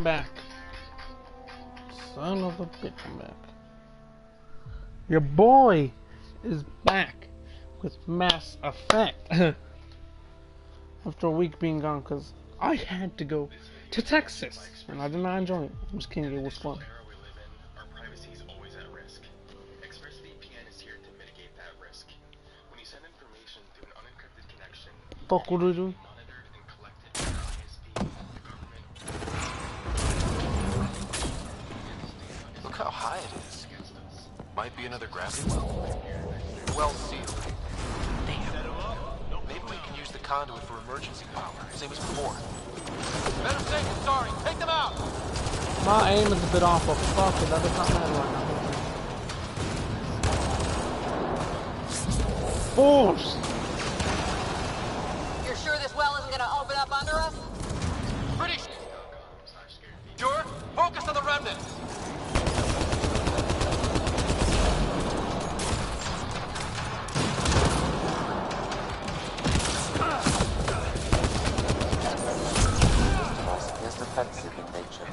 back. Son of a bitch, I'm back. Your boy is back with Mass Effect. After a week being gone, because I had to go to Texas, and I did not enjoy it. I was kidding, it was fun. Fuck, what do we do? Look how high it is. Might be another gravity well. Well sealed. Damn. Maybe we can use the conduit for emergency power, same as before. Better safe than sorry. Take them out. My aim is a bit off, but fuck it, that does not matter right now. Force! You're sure this well isn't gonna open up under us? Pretty sure. Focus on the remnants. Is defensive in nature.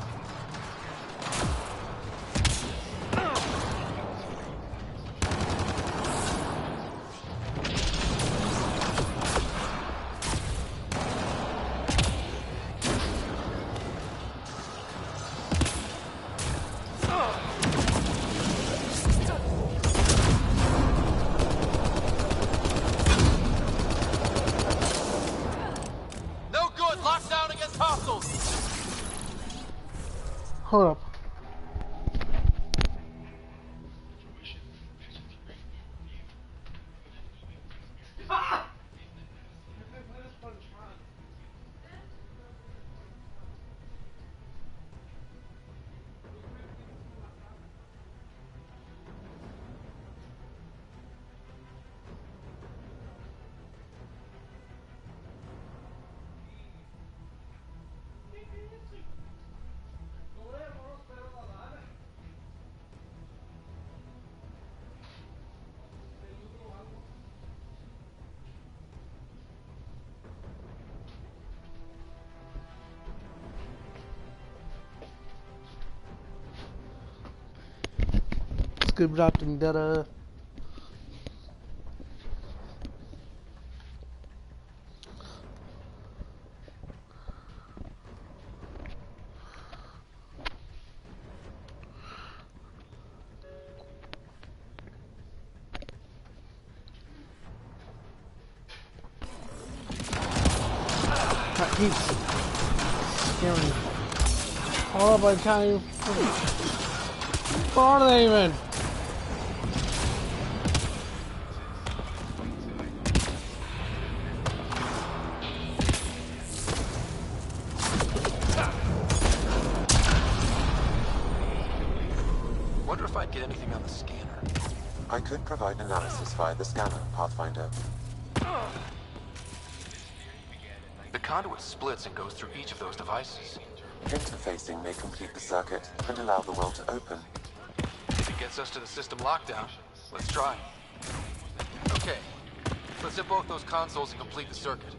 No good. Lockdown against hostiles. Hold up. Scoop dropped and da-da. That keeps scaring me. Hold up, I can't even. Where are they even? Wonder if I'd get anything on the scanner. I could provide analysis via the scanner, Pathfinder. The conduit splits and goes through each of those devices. Interfacing may complete the circuit and allow the well to open. If it gets us to the system lockdown, let's try. Okay, let's hit both those consoles and complete the circuit.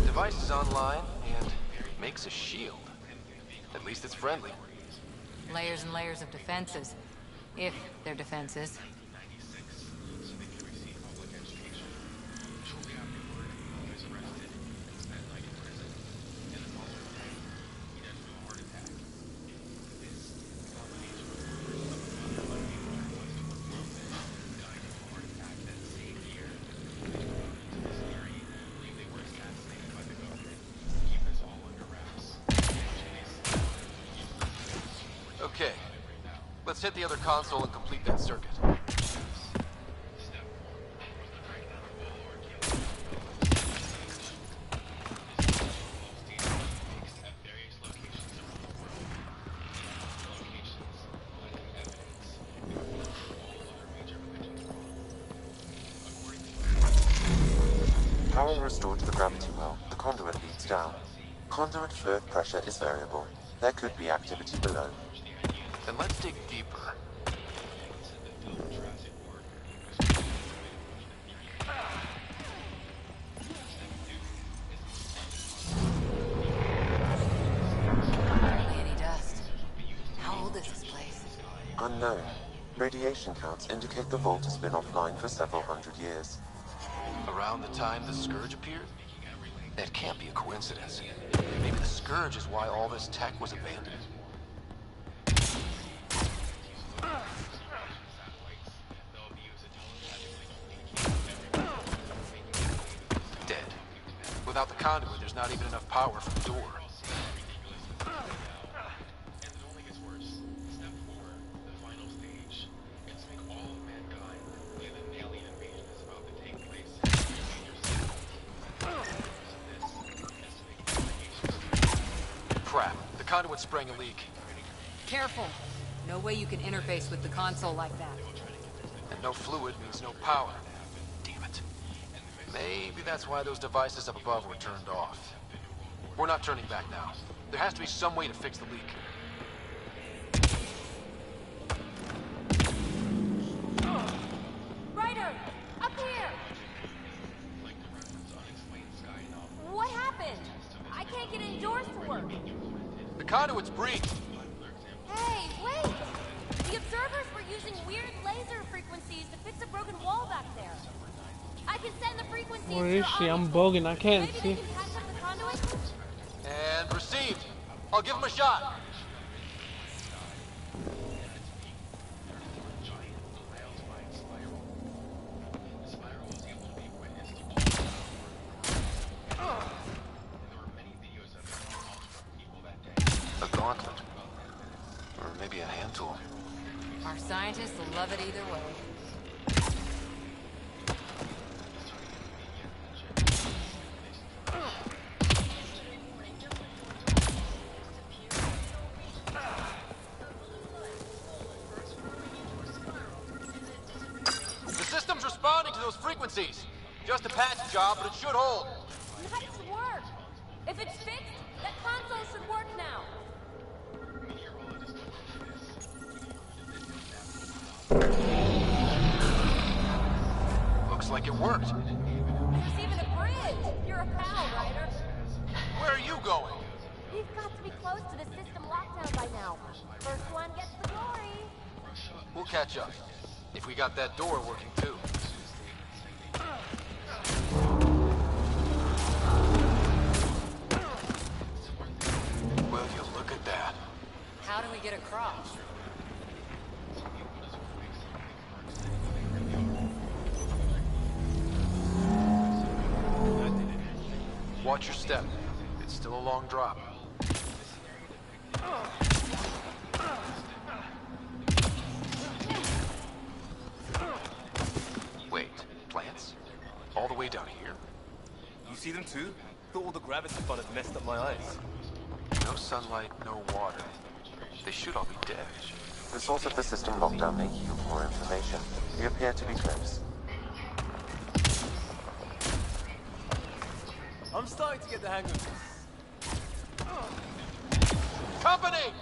Device is online and makes a shield. At least it's friendly. Layers and layers of defenses. If they're defenses. Okay, let's hit the other console and complete that circuit. Power restored to the gravity well. The conduit leads down. Conduit fluid pressure is variable. There could be activity below. Then let's dig deeper. unknown. Radiation counts indicate the vault has been offline for several hundred years. Around the time the Scourge appeared? That can't be a coincidence. Maybe the Scourge is why all this tech was abandoned. Dead. Without the conduit, there's not even enough power for the door. Crap. The conduit sprang a leak. Careful. No way you can interface with the console like that. And no fluid means no power. Damn it. Maybe that's why those devices up above were turned off. We're not turning back now. There has to be some way to fix the leak. Ryder! Up here! What happened? I can't get indoors to work. The conduit's breached. Hey, wait! The observers were using weird laser frequencies to fix a broken wall back there. I can send the frequencies Where to is she? your I'm army. bugging. I can't Maybe see. they can patch up the conduit? And received. I'll give him a shot. A gauntlet. Or maybe a hand tool. Our scientists will love it either way. The system's responding to those frequencies. Just a patch job, but it should hold. Nice work! If it's fixed, that console should work now. Looks like it worked. There's even a bridge! You're a pal, Ryder. Where are you going? We've got to be close to the system lockdown by now. First one gets the glory. We'll catch up. If we got that door working too. Will you look at that? How do we get across? Watch your step. It's still a long drop. Wait, plants? All the way down here? You see them too? Thought all the gravity fun had messed up my eyes. No sunlight, no water. They should all be dead. The source of the system lockdown may yield more information. We appear to be close. I'm starting to get the hang of this. Company!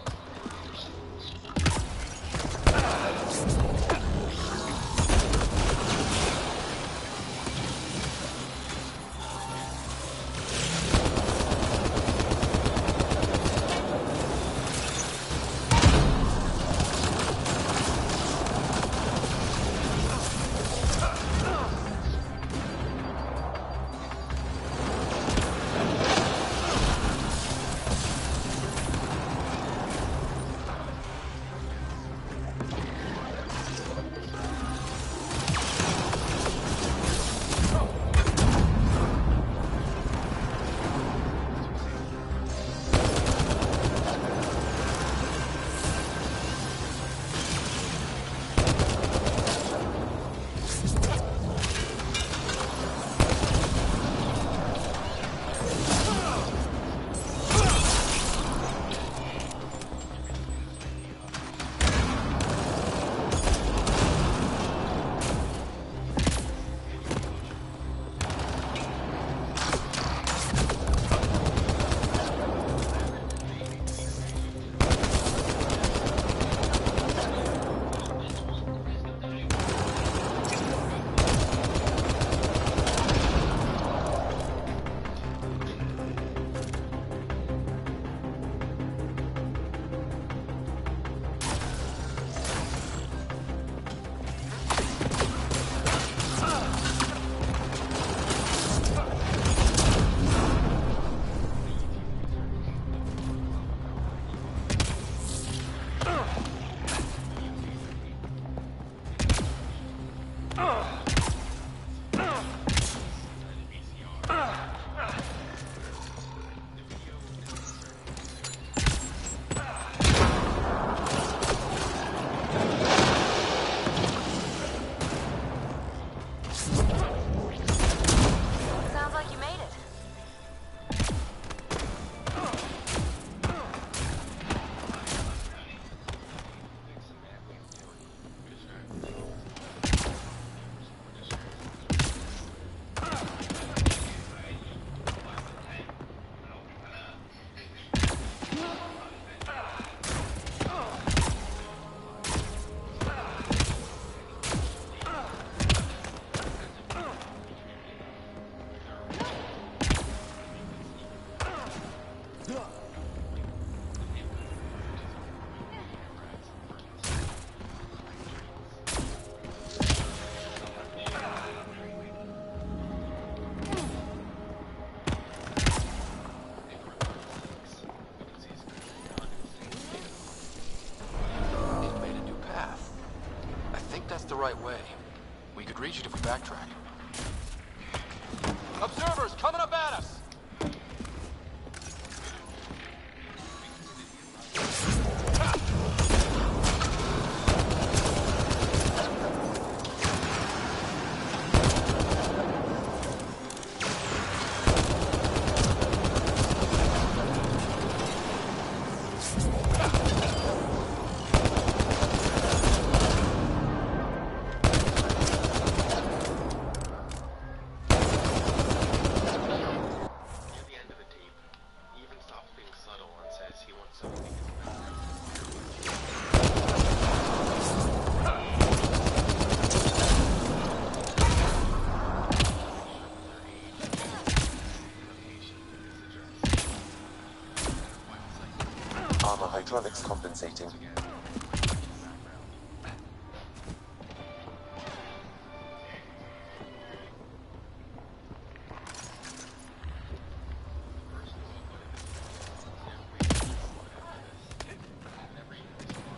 electronics compensating.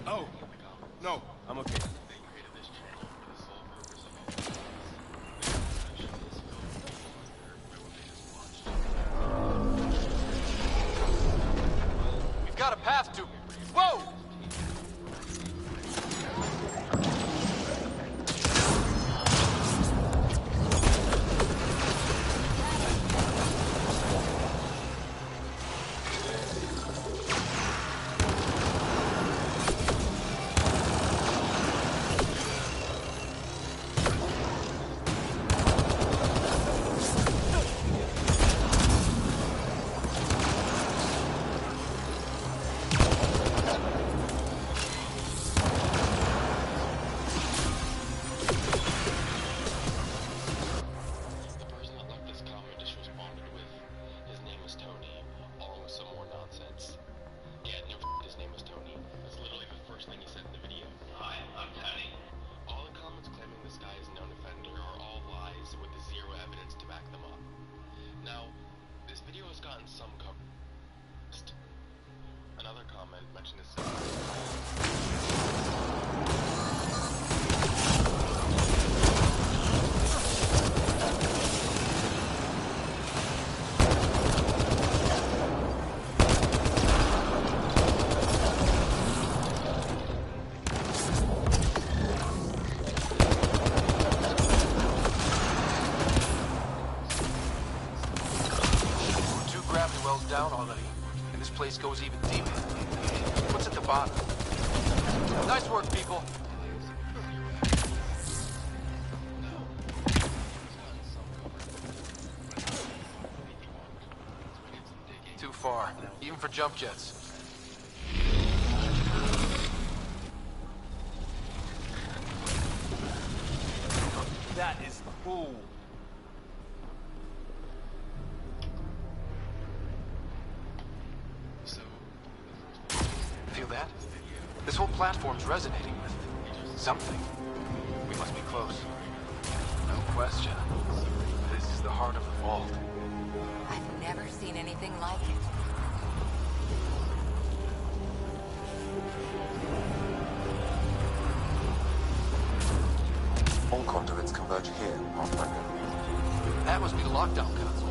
Oh, no, I'm okay. We've got a path to... Whoa! Another comment mentioned this. Two gravity wells down already, and this place goes even deeper. What's at the bottom? Nice work, people. Too far, even for jump jets. That is cool. Feel that? This whole platform's resonating with something. We must be close. No question. This is the heart of the vault. I've never seen anything like it. All conduits converge here, Pathfinder. That must be the lockdown console.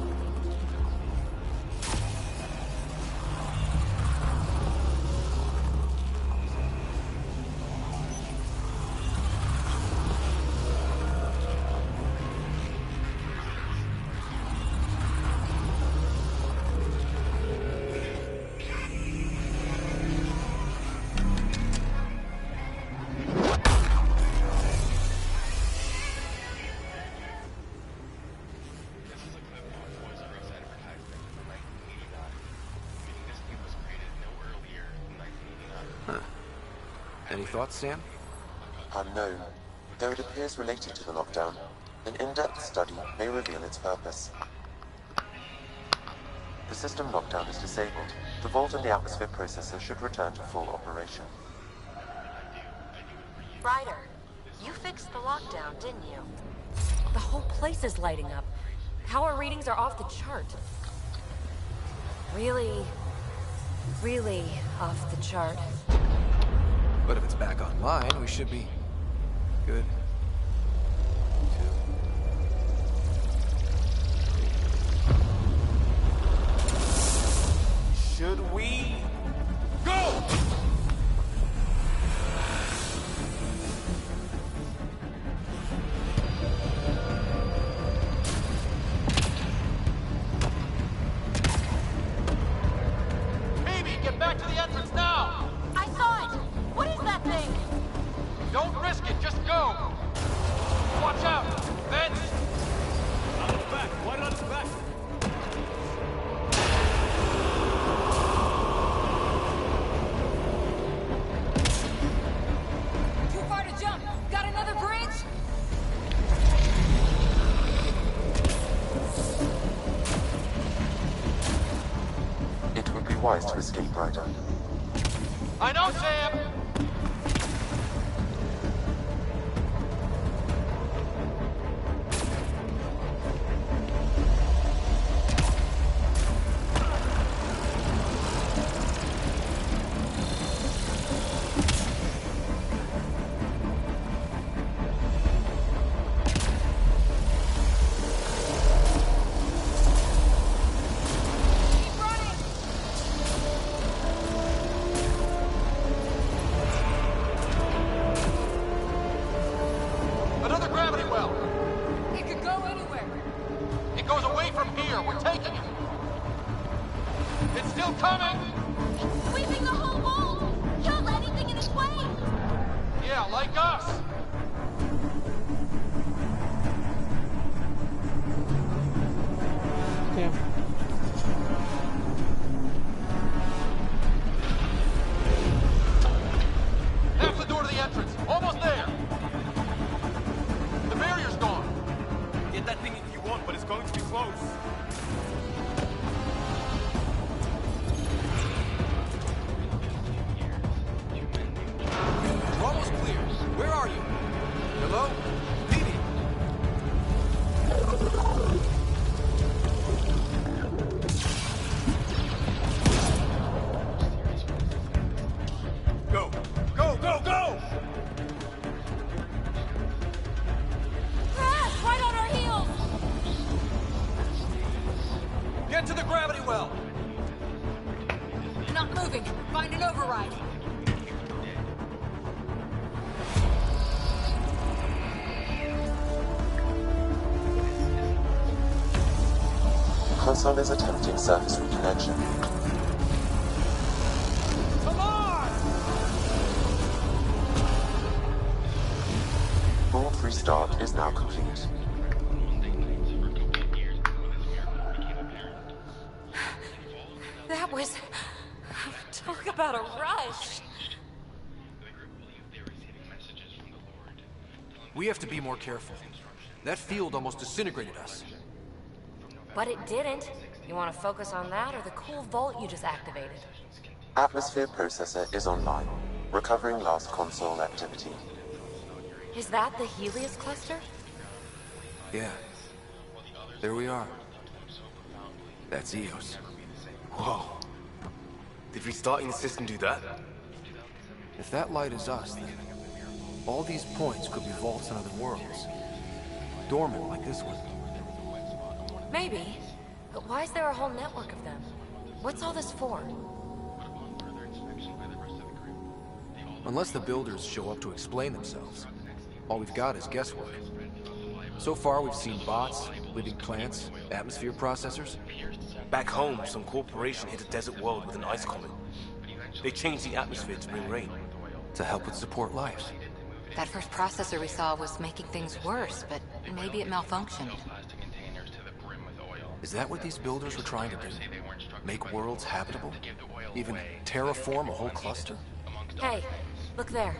Any thoughts, Sam? Unknown. Though it appears related to the lockdown, an in-depth study may reveal its purpose. The system lockdown is disabled. The vault and the atmosphere processor should return to full operation. Ryder, you fixed the lockdown, didn't you? The whole place is lighting up. Power readings are off the chart. Really off the chart. But if it's back online, we should be good. Should we go? Maybe get back to the entrance now! I saw it! What is that thing? Don't risk it, just go! Watch out! Vents! On the back, one on the back. Too far to jump. Got another bridge? It would be wise to escape, Ryder. I know, Sam! Another gravity well! It could go anywhere. It goes away from here. We're taking it. It's still coming! It's sweeping the whole wall! Kills anything in its way! Yeah, like us! Damn. That's the door to the entrance. Almost there. The barrier's gone. Get that thing if you want, but it's going to be close. We're almost clear. Where are you? Hello? Petey? Go! Go, go, go! Crash! Right on our heels! Get to the gravity well. Not moving. Find an override. Console is attempting surface reconnection. Come on! Board restart is now complete. That was... Talk about a rush. We have to be more careful. That field almost disintegrated us. But it didn't. You want to focus on that or the cool vault you just activated? Atmosphere processor is online, recovering last console activity. Is that the Helios cluster? Yeah. There we are. That's Eos. Whoa. Did restarting the system do that? If that light is us, then all these points could be vaults in other worlds. Dormant like this one. Maybe. But why is there a whole network of them? What's all this for? Unless the builders show up to explain themselves, all we've got is guesswork. So far, we've seen bots, living plants, atmosphere processors. Back home, some corporation hit a desert world with an ice comet. They changed the atmosphere to bring rain. To help with support life. That first processor we saw was making things worse, but maybe it malfunctioned. Is that what these builders were trying to do? Make worlds habitable? Even terraform a whole cluster? Hey, look there.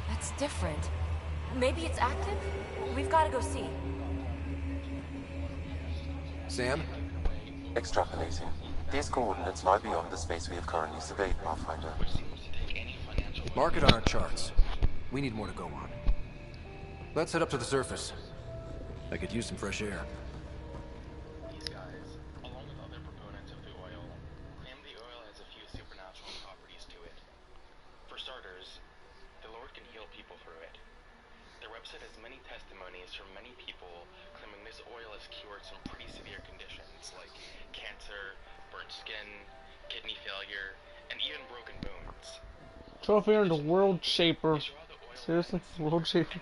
That's different. Maybe it's active? We've got to go see. Sam? Extrapolating. These coordinates lie beyond the space we have currently surveyed, Pathfinder. Mark it on our charts. We need more to go on. Let's head up to the surface. I could use some fresh air. These guys, along with other proponents of the oil, claim the oil has a few supernatural properties to it. For starters, the Lord can heal people through it. Their website has many testimonies from many people claiming this oil has cured some pretty severe conditions like cancer, burnt skin, kidney failure, and even broken bones. Trophy earned a World Shaper. Seriously? World Shaper?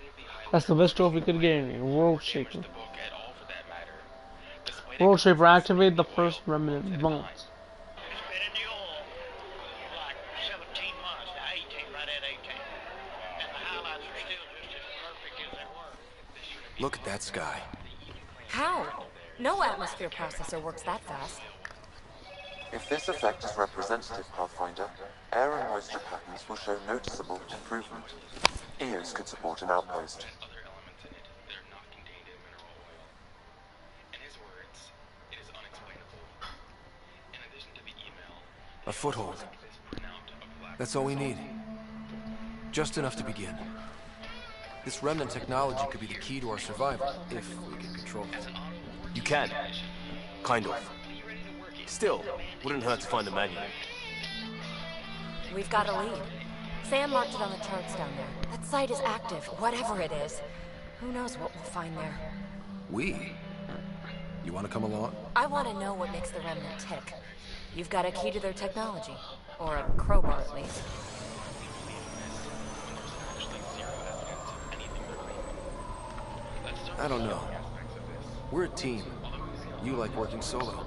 That's the best trophy could get me. World Shaper. World Shaper activated the first remnant vault. It's been in the oil like 17 months, now 18, right at 18. And the highlights are still just as perfect as they were. Look at that sky. How? No atmosphere processor works that fast. If this effect is representative, Pathfinder, air and moisture patterns will show noticeable improvement. Eos could support an outpost. Other elements in it that are not contained in mineral oil. In his words, it is unexplainable. In addition to A foothold. That's all we need. Just enough to begin. This remnant technology could be the key to our survival, if we can control it. You can. Kind of. Still, wouldn't hurt to find a manual. We've got a lead. Sam marked it on the charts down there. That site is active, whatever it is. Who knows what we'll find there. We? You want to come along? I want to know what makes the remnant tick. You've got a key to their technology. Or a crowbar, at least. I don't know. We're a team. You like working solo.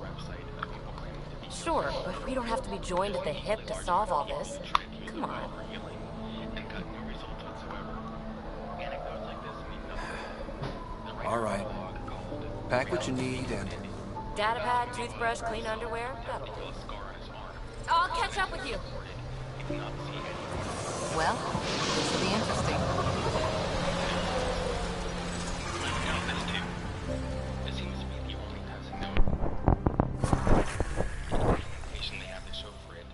Sure, but we don't have to be joined at the hip to solve all this. Come on. All right. Pack what you need and... Datapad, toothbrush, clean underwear, that'll do. I'll catch up with you. Well, this will be interesting. It seems to be the only passing note. Information they have to show for it.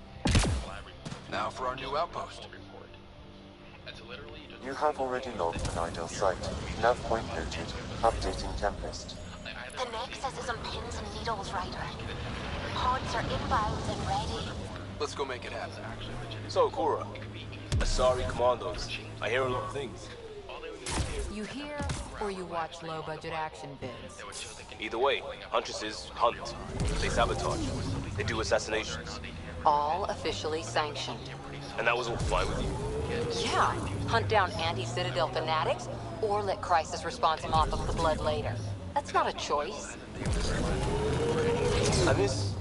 Now for our new outpost. That's literally just You have already logged an ideal site. Nav point noted. Updating Tempest. The Nexus is on pins and needles, Ryder. Pods are inbound and ready. Let's go make it happen. So, Cora, Asari Commandos. I hear a lot of things. You hear or you watch low-budget action vids? Either way, Huntresses hunt. They sabotage. They do assassinations. All officially sanctioned. And that was all fine with you? Yeah, hunt down anti-Citadel fanatics, or let Crisis response mop up the blood later. That's not a choice. I miss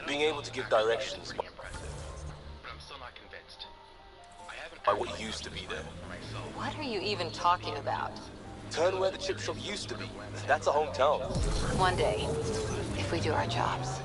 being able to give directions but I'm still not convinced. I haven't by what used to be there. What are you even talking about? Turn where the chip shop used to be. That's a hometown. One day, if we do our jobs.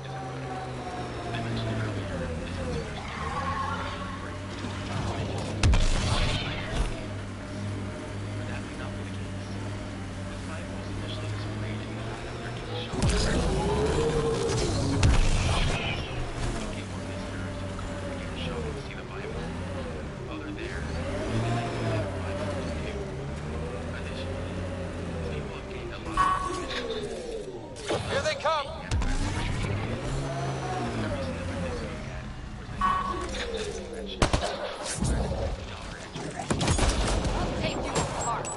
Here they come! Take you apart.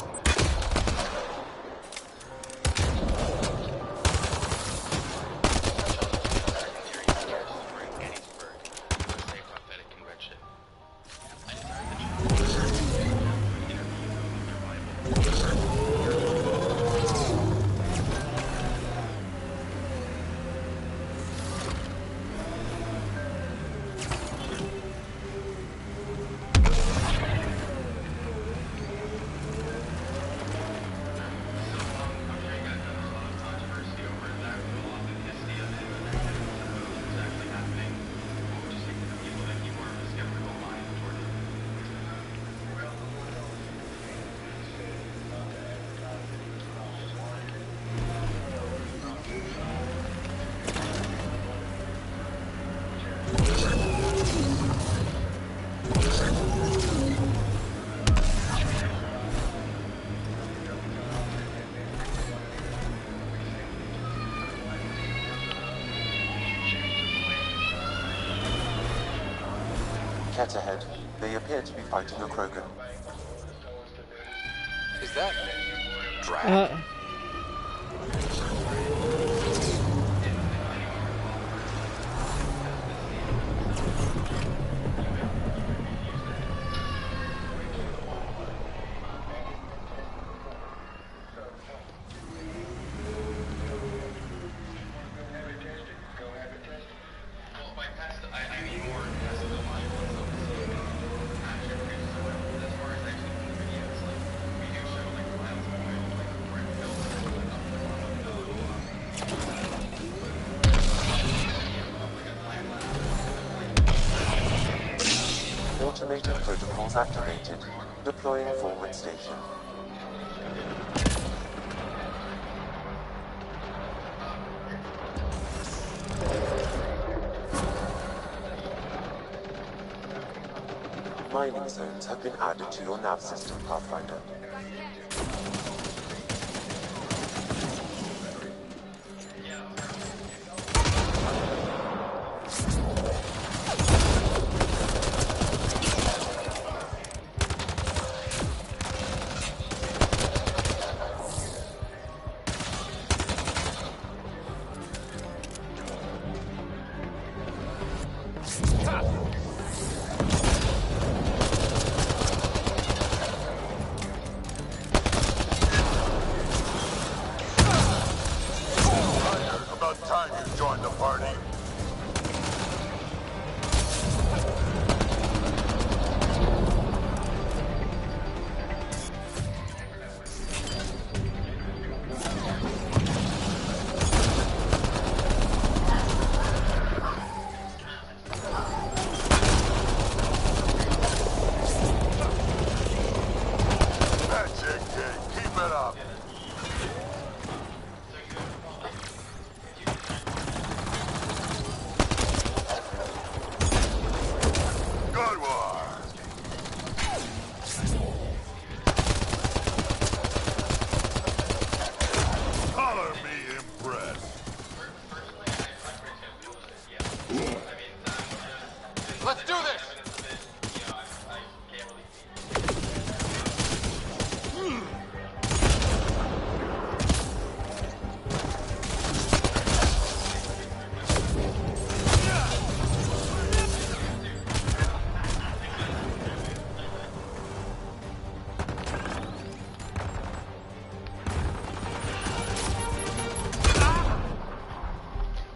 Cat ahead. They appear to be fighting a Krogan. Is that... Drag? Automated protocols activated. Deploying forward station. mining zones have been added to your nav system, Pathfinder. About time you joined the party. That's it, kid. Keep it up. Good one. Color me impressed. Let's do this!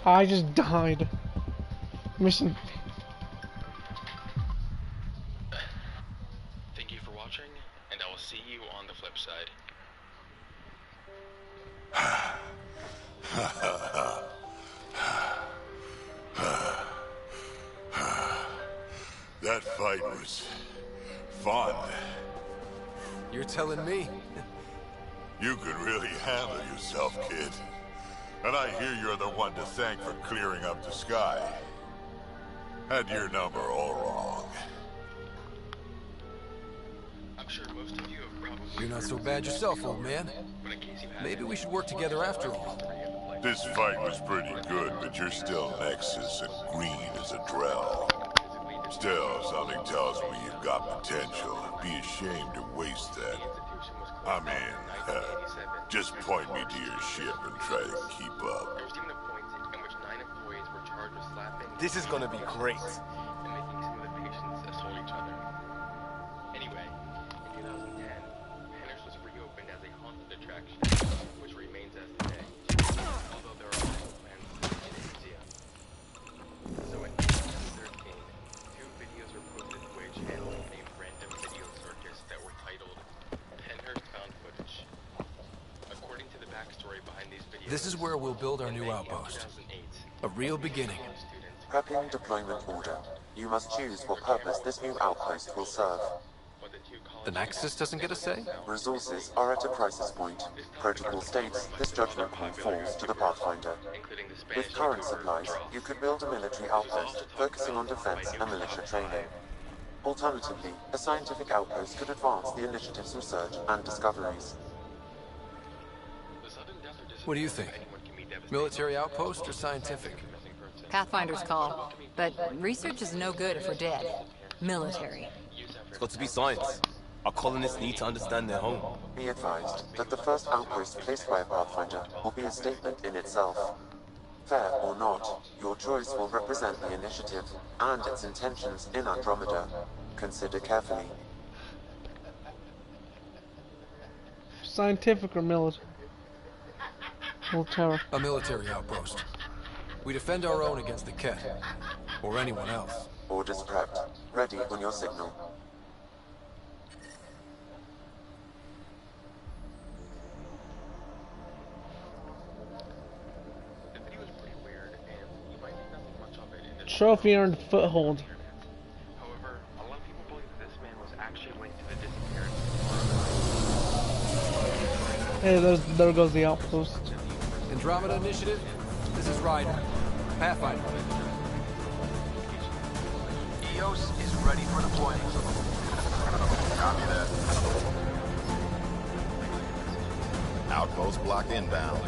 I just died. Mission. Thank you for watching, and I will see you on the flip side. That fight was fun. You're telling me? You could really handle yourself, kid. And I hear you're the one to thank for clearing up the sky. Had your number all wrong. I'm sure most of you have probably... You're not so bad yourself, old man. But in case you haven't, Maybe we should work together after all. This fight was pretty good, but you're still Nexus and green as a Drell. Still, something tells me you've got potential. Be ashamed to waste that. I mean, just point me to your ship and try to keep up. There was even a point in which 9 employees were charged with slapping... This is gonna be great. ...and making some of the patients assault each other. Anyway, in 2010, Henner's was reopened as a haunted attraction, which remains as today, although there are also plans to make it a museum. So in 2013, 2 videos were posted to a channel named Random Video Circus that were titled Penhurst Found Footage. According to the backstory behind these videos, This is where we'll build our new outpost. 2008, A real beginning. Prepping deployment order. You must choose what purpose this new outpost will serve. The Nexus doesn't get a say? Resources are at a crisis point. Protocol states this judgment call falls to the Pathfinder. With current supplies, you could build a military outpost focusing on defense and militia training. Alternatively, a scientific outpost could advance the initiative's research and discoveries. What do you think? Military outpost or scientific? Pathfinder's call. But research is no good if we're dead. Military. It's got to be science. Our colonists need to understand their home. Be advised that the first outpost placed by a Pathfinder will be a statement in itself. Fair or not, your choice will represent the initiative and its intentions in Andromeda. Consider carefully. Scientific or military? Military. A military outpost. We defend our own against the Ket. Or anyone else. Orders prepped. Ready on your signal. the video is pretty weird, and you might think nothing much of it in this Trophy earned foothold. However, a lot of people believe that this man was actually linked to the disappearance of Hey, there goes the outpost. Andromeda Initiative, this is Ryder. Pathfinder. EOS is ready for deployment. Copy that. Outpost block inbound.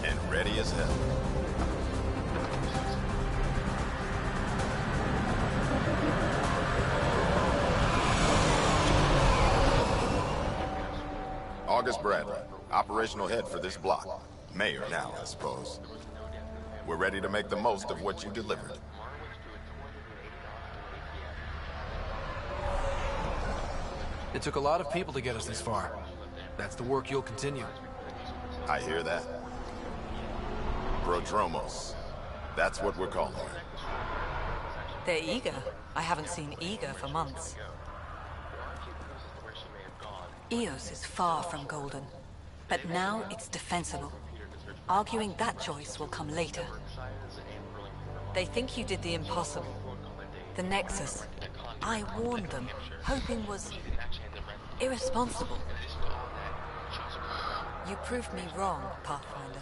And ready as hell. August Bradley, operational head for this block. Mayor now, I suppose. We're ready to make the most of what you delivered. It took a lot of people to get us this far. That's the work you'll continue. I hear that. Prodromos. That's what we're calling her. They're eager. I haven't seen eager for months. Eos is far from golden, but now it's defensible. Arguing that choice will come later. They think you did the impossible. The Nexus. I warned them, hoping was irresponsible. You proved me wrong, Pathfinder.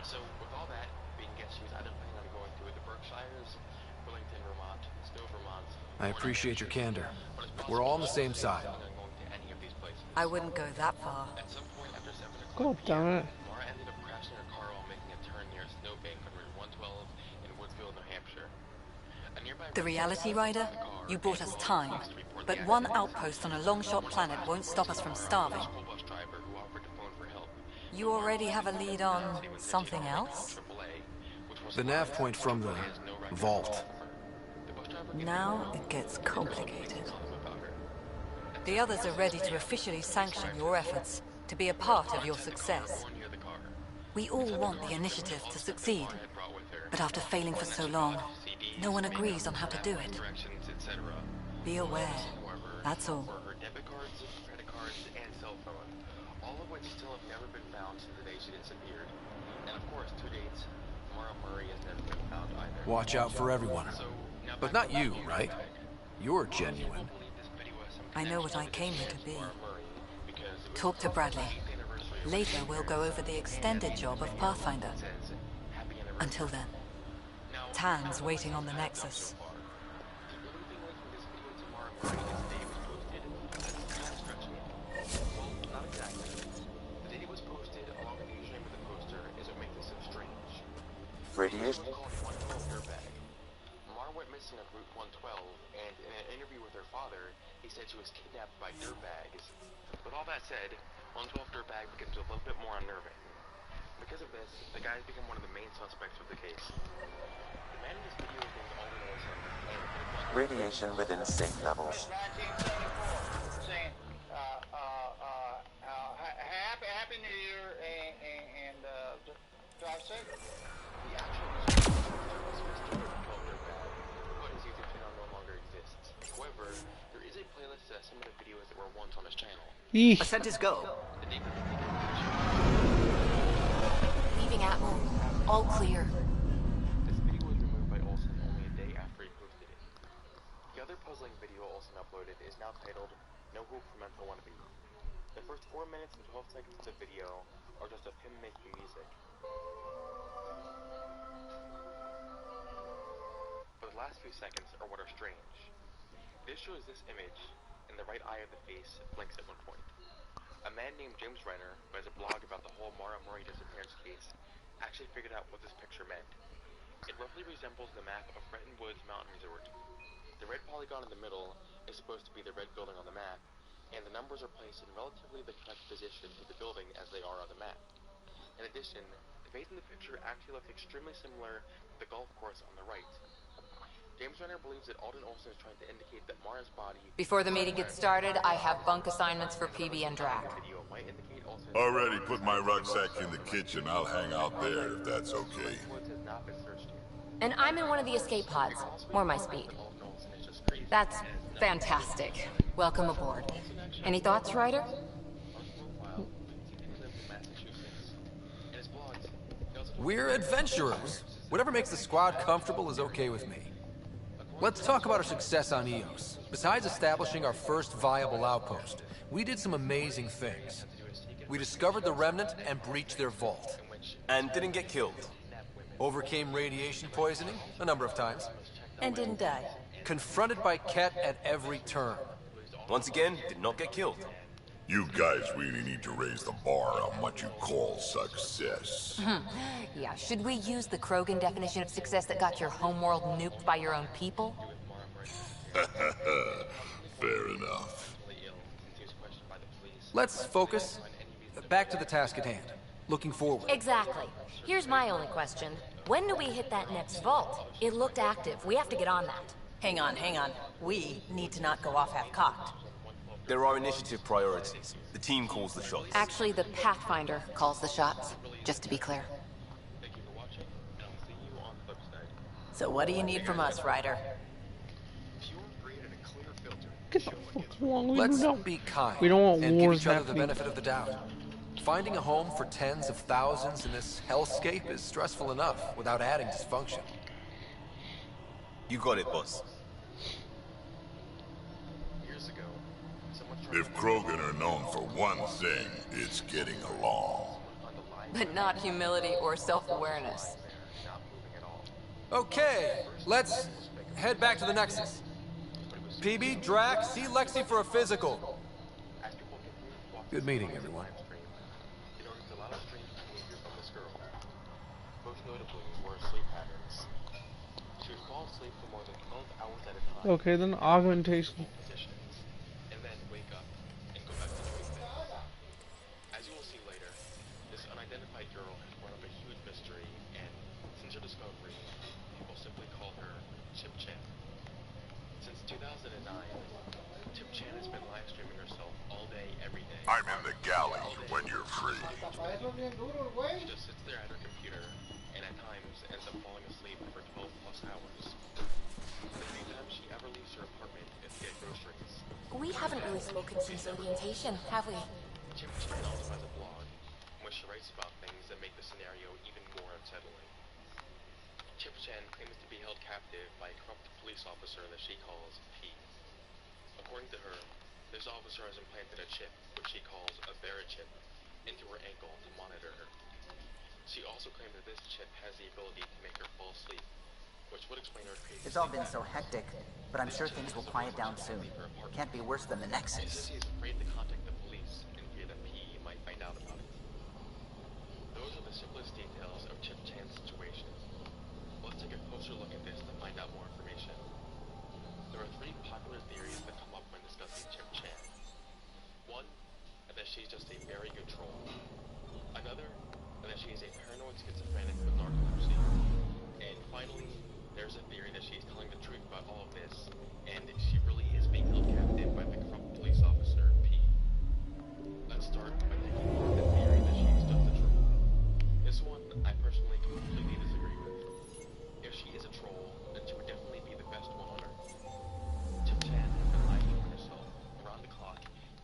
So, with all that, being guessed she was either planning on going through the Berkshires, Burlington, Vermont, Stowe, Vermont. I appreciate your candor. We're all on the same side. I wouldn't go that far. At some point after 7 o'clock, God damn it. Mara ended up crashing her car while making a turn near Snowbank on Route 112 in Woodsville, New Hampshire. A nearby The reality rider? You brought us time. But one outpost on a long-shot planet won't stop us from starving. school bus driver who offered to phone for help. You already have a lead on something else? The nav point from the vault. Now it gets complicated. The others are ready to officially sanction your efforts, to be a part of your success. We all want the initiative to succeed, but after failing for so long, no one agrees on how to do it. Be aware, that's all. Her debit cards, credit cards, and cell phone, all of which still have never been found since the day she disappeared. And of course, to date, Mara Murray has never been found either. Watch out for everyone. But not you, right? You're genuine. I know what I came here to be. Talk to Bradley. Later, we'll go over the extended job of Pathfinder. Until then, Tan's waiting on the Nexus. Radiation. Mara went missing on Route 112, and in an interview with her father, he said she was kidnapped by dirtbags. With all that said, 112 dirtbag becomes a little bit more unnerving. Because of this, the guy's become one of the main suspects of the case. The man in this video is named Alden Olson, and Radiation within safe levels. Saying, happy New Year and drive safe. the actual but his YouTube channel no longer exists. However, there is a playlist of some of the videos that were once on his channel. Yeesh. Ascent is go. Leaving Atmo. All clear. This video was removed by Olsen only a day after he posted it. The other puzzling video Olsen uploaded is now titled No Hope for Mental Wannabe. The first 4 minutes and 12 seconds of the video are just of him making music. But the last few seconds are what are strange. This shows this image, and the right eye of the face blinks at one point. A man named James Renner, who has a blog about the whole Mara Murray disappearance case, actually figured out what this picture meant. It roughly resembles the map of Fretton Woods Mountain Resort. The red polygon in the middle is supposed to be the red building on the map, and the numbers are placed in relatively the correct position to the building as they are on the map. In addition, the face in the picture actually looks extremely similar to the golf course on the right. James Renner believes that Alden Olsen is trying to indicate that Mara's body... Before the meeting gets started, I have bunk assignments for PB and Drac. ...video might indicate Olsen... Already put my rucksack in the kitchen. I'll hang out there if that's okay. ...has not been searched yet. And I'm in one of the escape pods. More my speed. That's fantastic. Welcome aboard. Any thoughts, Ryder? We're adventurers. Whatever makes the squad comfortable is okay with me. Let's talk about our success on Eos. Besides establishing our first viable outpost, we did some amazing things. We discovered the Remnant and breached their vault. And didn't get killed. Overcame radiation poisoning a number of times. And didn't die. Confronted by Ket at every turn. Once again, did not get killed. You guys really need to raise the bar on what you call success. Yeah, should we use the Krogan definition of success that got your homeworld nuked by your own people? Fair enough. Let's focus. Back to the task at hand. Looking forward. Exactly. Here's my only question. When do we hit that next vault? It looked active. We have to get on that. Hang on, hang on. We need to not go off half-cocked. There are initiative priorities. The team calls the shots. Actually, the Pathfinder calls the shots, just to be clear. So what do you need from us, Ryder? Get the fuck along. Let's be kind We don't want and give wars each other the happening. benefit of the doubt. Finding a home for tens of thousands in this hellscape is stressful enough without adding dysfunction. You got it, boss. If Krogan are known for one thing, it's getting along. But not humility or self-awareness. Okay, let's head back to the Nexus. PB, Drac, see Lexi for a physical. Good meeting, everyone. Okay, then augmentation. I'm in the galley when you're free. She just sits there at her computer, and at times ends up falling asleep for 12+ hours. The only time she ever leaves her apartment is to get groceries. We haven't really spoken since orientation, have we? Chip Chen also has a blog, in which she writes about things that make the scenario even more unsettling. Chip Chen claims to be held captive by a corrupt police officer that she calls P. According to her, this officer has implanted a chip, which she calls a Verichip, into her ankle to monitor her. She also claimed that this chip has the ability to make her fall asleep, which would explain her crazy. It's all been so hectic, but I'm sure things will quiet down soon. Can't be worse than the She Nexus. says she is afraid to contact the police in fear that P might find out about it. Those are the simplest details of Chip Chan's situation. Let's take a closer look at this to find out more information. There are 3 popular theories that come up when discussing Chip Chan. One, that she's just a very good troll. Another, that she is a paranoid schizophrenic with narcolepsy. And finally, there's a theory that she's telling the truth about all of this, and she really is being held captive by the corrupt police officer, P. Let's start by taking a look at the theory that she's just a troll. This one, I personally completely disagree with. If she is a troll, then she would definitely be the best one on Earth. Chip Chan has been lying to herself around the clock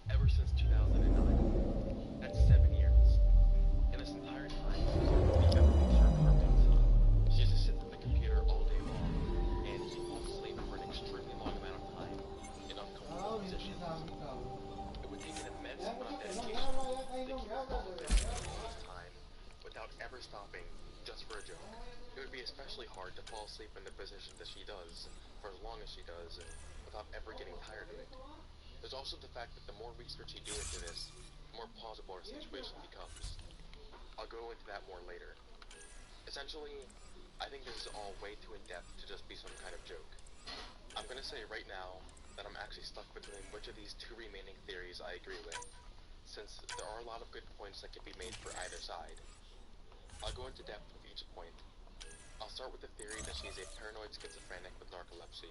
ever since 2009. That's 7 years. In this entire time, she's developing her carpets. She just sits at the computer all day long, and she falls asleep for an extremely long amount of time in uncomfortable positions. It would take an immense amount of dedication to keep her all this time without ever stopping just for a joke. It would be especially hard to fall asleep in the position that she does for as long as she does without ever getting tired of it. There's also the fact that the more research you do into this, the more plausible our situation becomes. I'll go into that more later. Essentially, I think this is all way too in-depth to just be some kind of joke. I'm gonna say right now that I'm actually stuck between which of these 2 remaining theories I agree with, since there are a lot of good points that can be made for either side. I'll go into depth with each point. I'll start with the theory that she's a paranoid schizophrenic with narcolepsy.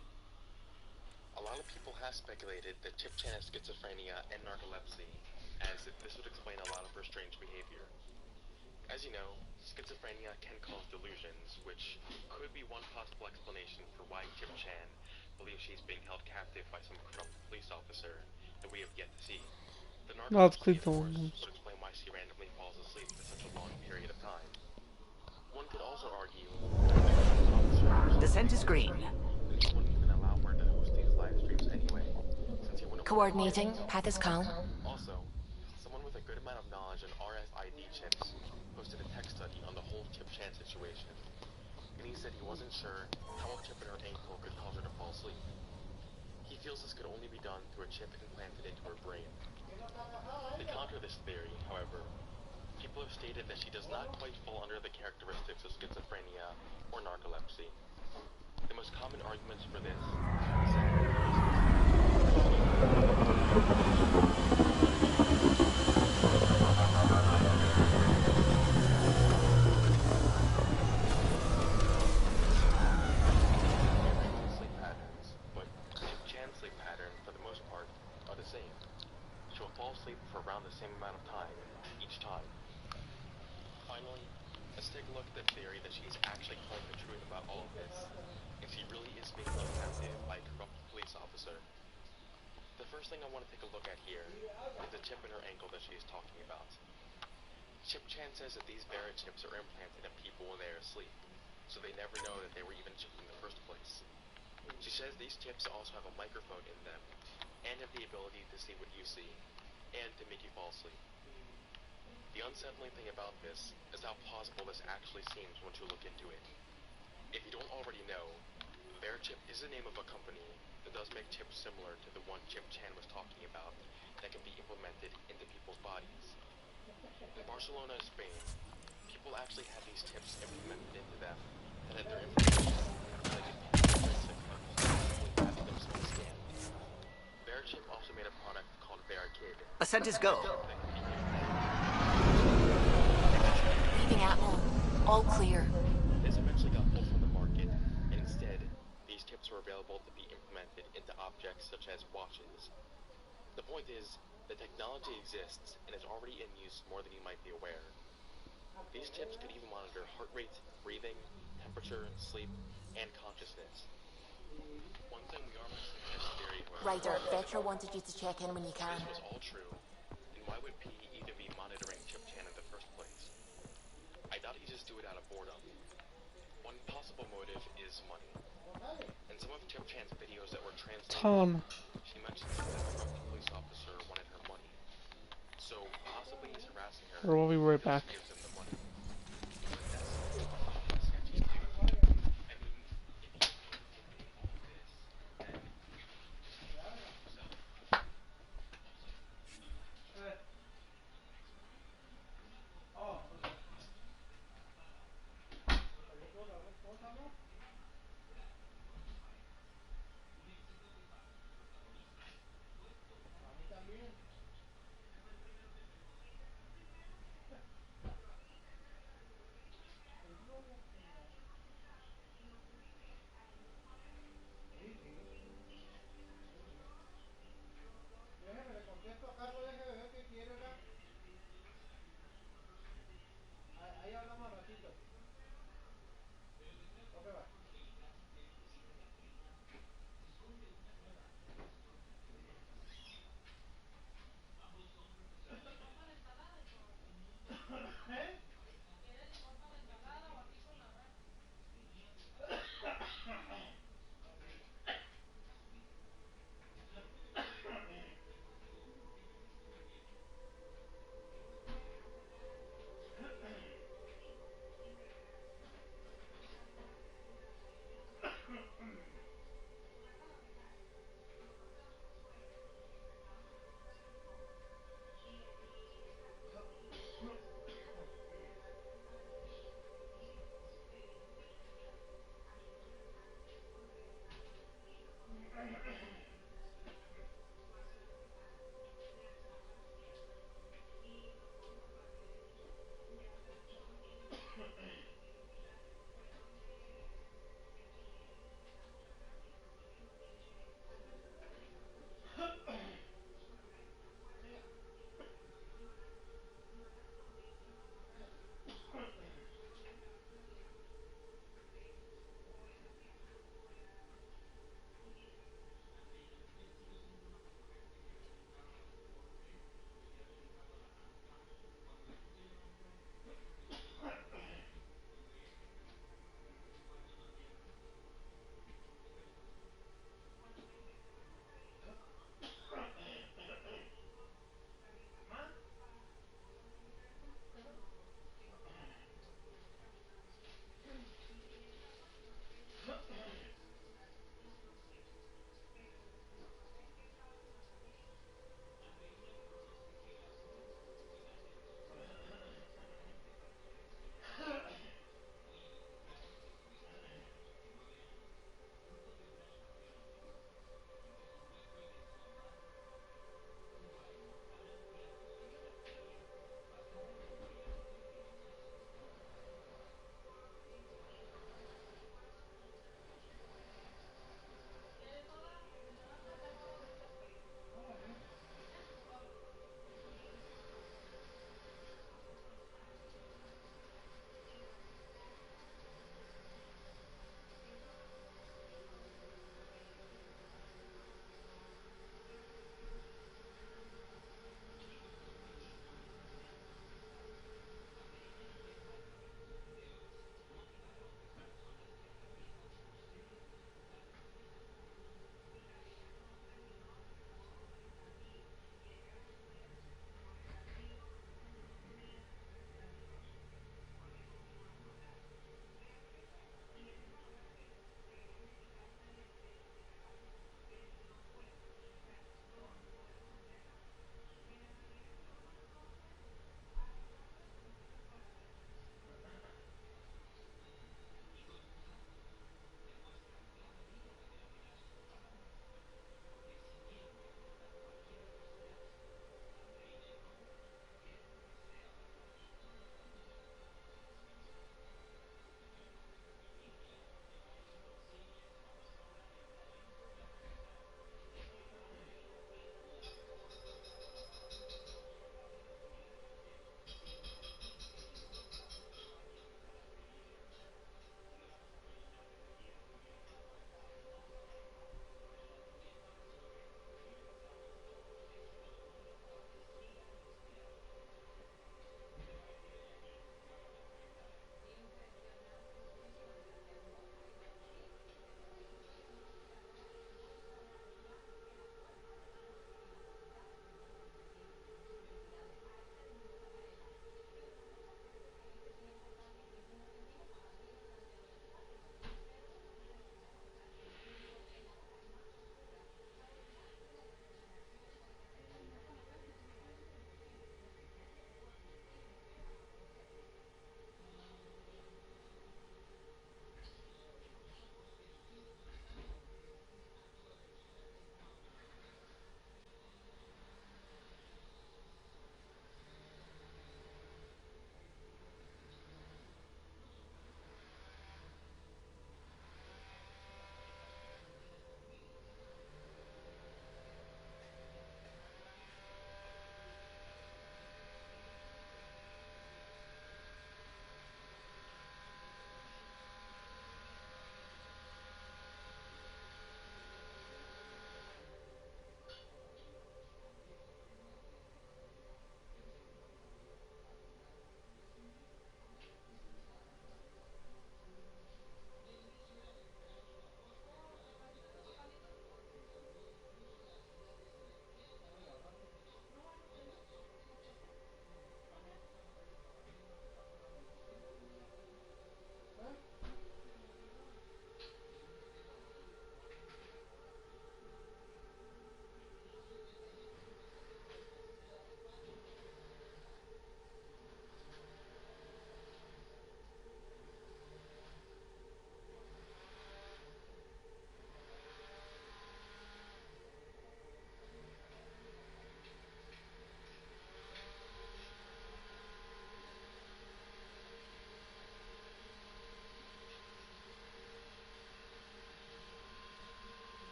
A lot of people have speculated that Chip Chan has schizophrenia and narcolepsy, as this would explain a lot of her strange behavior. As you know, schizophrenia can cause delusions, which could be one possible explanation for why Chip Chan believes she's being held captive by some corrupt police officer that we have yet to see. The narcolepsy, of course, would explain why she randomly falls asleep for such a long period of time. One could also argue that Descent is green. wouldn't even allow her to host these live streams anyway, since he wouldn't. Coordinating. Path is calm. Also, someone with a good amount of knowledge in RFID chips posted a tech study on the whole Chip Chan situation, and he said he wasn't sure how a chip in her ankle could cause her to fall asleep. He feels this could only be done through a chip implanted into her brain. To counter this theory, however, people have stated that she does not quite fall under the characteristics of schizophrenia or narcolepsy. The most common arguments for this is sleep patterns, but Chip Chan's sleep pattern, for the most part, are the same. She will fall asleep for around the same amount of time, each time. Finally, let's take a look at the theory that she's actually telling the truth about all of this, and she really is being implanted by a corrupt police officer. The first thing I want to take a look at here is the chip in her ankle that she is talking about. Chip Chan says that these Barrett chips are implanted in people when they are asleep, so they never know that they were even chipped in the first place. She says these chips also have a microphone in them, and have the ability to see what you see, and to make you fall asleep. The unsettling thing about this is how plausible this actually seems once you look into it. If you don't already know, Bear Chip is the name of a company that does make chips similar to the one Chip Chan was talking about that can be implemented into people's bodies. In Barcelona, Spain, people actually had these chips implemented into them that had their information related to forensic purposes, having themselves scanned. Bear Chip also made a product called Bear Kid. Ascent is go. Leaving Atmel. All clear. This eventually got pulled from the market, and instead, these chips were available to be implemented into objects such as watches. The point is, the technology exists and is already in use more than you might be aware. These chips could even monitor heart rate, breathing, temperature, sleep, and consciousness. One thing we are missing in this theory, however, Ryder, Vector wanted you to check in when you if can. this was all true, then why would P even be monitoring Chip Chan in the first place? I doubt he just do it out of boredom. One possible motive is money. In some of Chip Chan's videos that were translated, Tom. she mentions that the corrupt police officer wanted her money. So possibly he's harassing her Or we'll be right until back. she gives him the money. But that's sketchy too. I mean, if you did all of this, then yourself.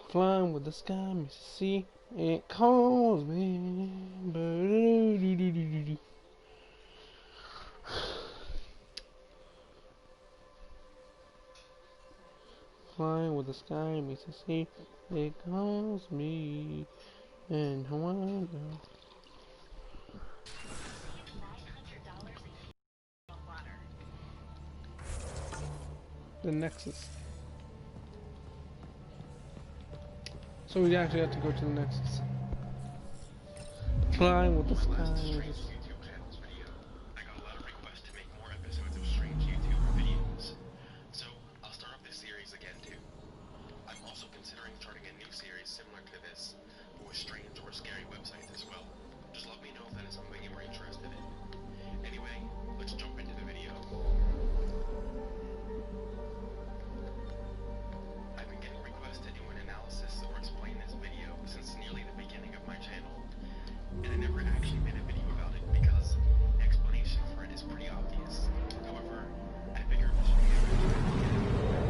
Flying with the sky meets the sea. It calls me. Flying with the sky meets the sea. It calls me. And I wonder. The Nexus. So we actually have to go to the Nexus. Flying with the sky. YouTube channel's video, I got a lot of requests to make more episodes of strange YouTube videos. So I'll start up this series again too. I'm also considering starting a new series similar to this, but with strange or scary websites as well. Just let me know if that is something you are interested in. Anyway, let's jump into the video. I've been getting requests to do an analysis or explain this video since nearly the beginning of my channel, and I never actually made a video about it because the explanation for it is pretty obvious. However, I figured this would be a good time to get it.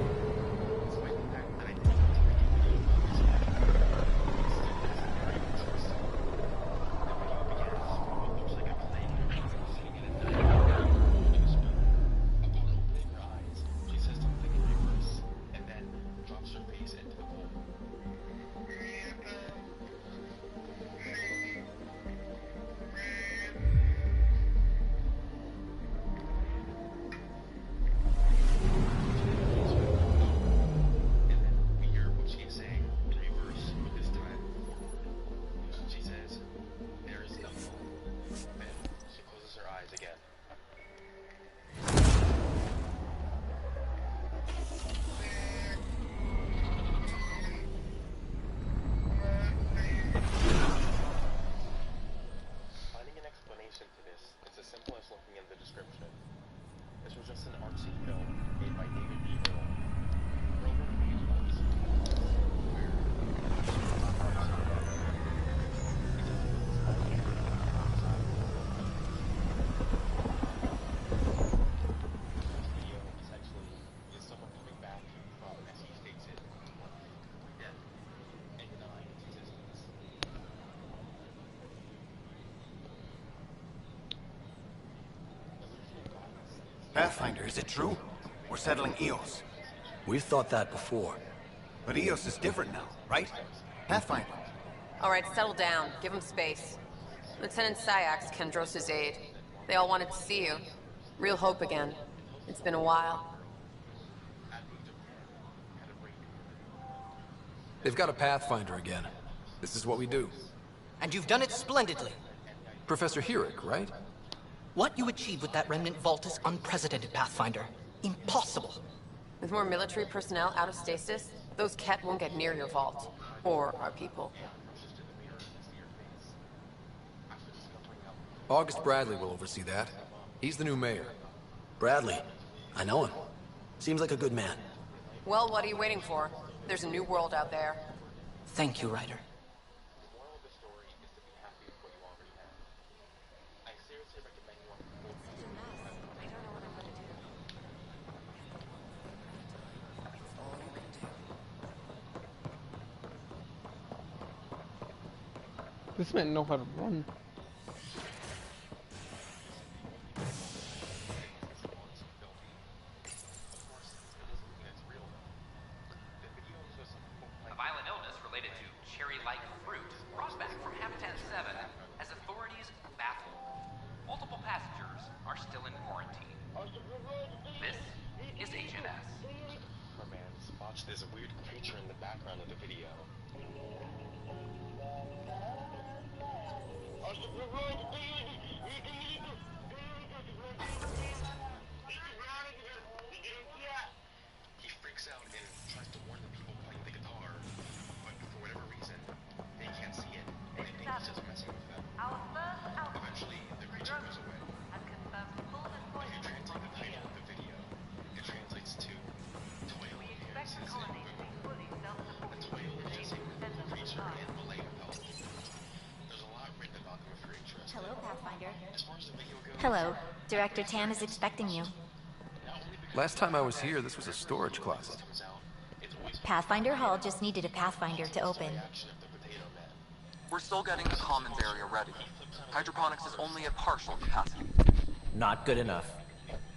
Despite the fact that I didn't want to make a video about this yet, it still is very interesting. The video begins with what looks like a plague sitting in a dining room to a spoon. Upon opening her eyes, she says something in reverse, and then drops her face into the bowl. And then we hear what she is saying in reverse, but this time she says, "There is no hope." Then she closes her eyes again. Finding an explanation to this is as simple as looking in the description. This was just an artsy film made by David B. Earl. Earl wrote these ones where this video essentially is someone coming back from, as he states it, death and denying its existence. Pathfinder, is it true? We're settling Eos. We've thought that before. But Eos is different now, right? Pathfinder. All right, settle down. Give him space. Lieutenant Syax, Kendros' aide. They all wanted to see you. Real hope again. It's been a while. They've got a Pathfinder again. This is what we do. And you've done it splendidly. Professor Herrick, right? What you achieved with that remnant vault is unprecedented, Pathfinder. Impossible. With more military personnel out of stasis, those Ket won't get near your vault. Or our people. August Bradley will oversee that. He's the new mayor. Bradley. I know him. Seems like a good man. Well, what are you waiting for? There's a new world out there. Thank you, Ryder. The moral of the story is to be happy with what you already have. I seriously recommend you go through the video. This man know how to run. A violent illness related to cherry-like fruit brought back from Habitat 7 as authorities baffled. Multiple passengers are still in quarantine. This is HNS. My man, watch this weird creature in the background of the video. He freaks out and tries to warn the people playing the guitar, but for whatever reason, they can't see it, and they think he's just messing with them. Eventually, the creature goes away. If you translate the title of the video, it translates to Toil Appearances in Boom. A toil is just a creature in Malay There's a lot written about them if you're interested. Hello, Hello. Director Tan is expecting you. Last time I was here, this was a storage closet. Pathfinder Hall just needed a Pathfinder to open. We're still getting the commons area ready. Hydroponics is only at partial capacity. Not good enough.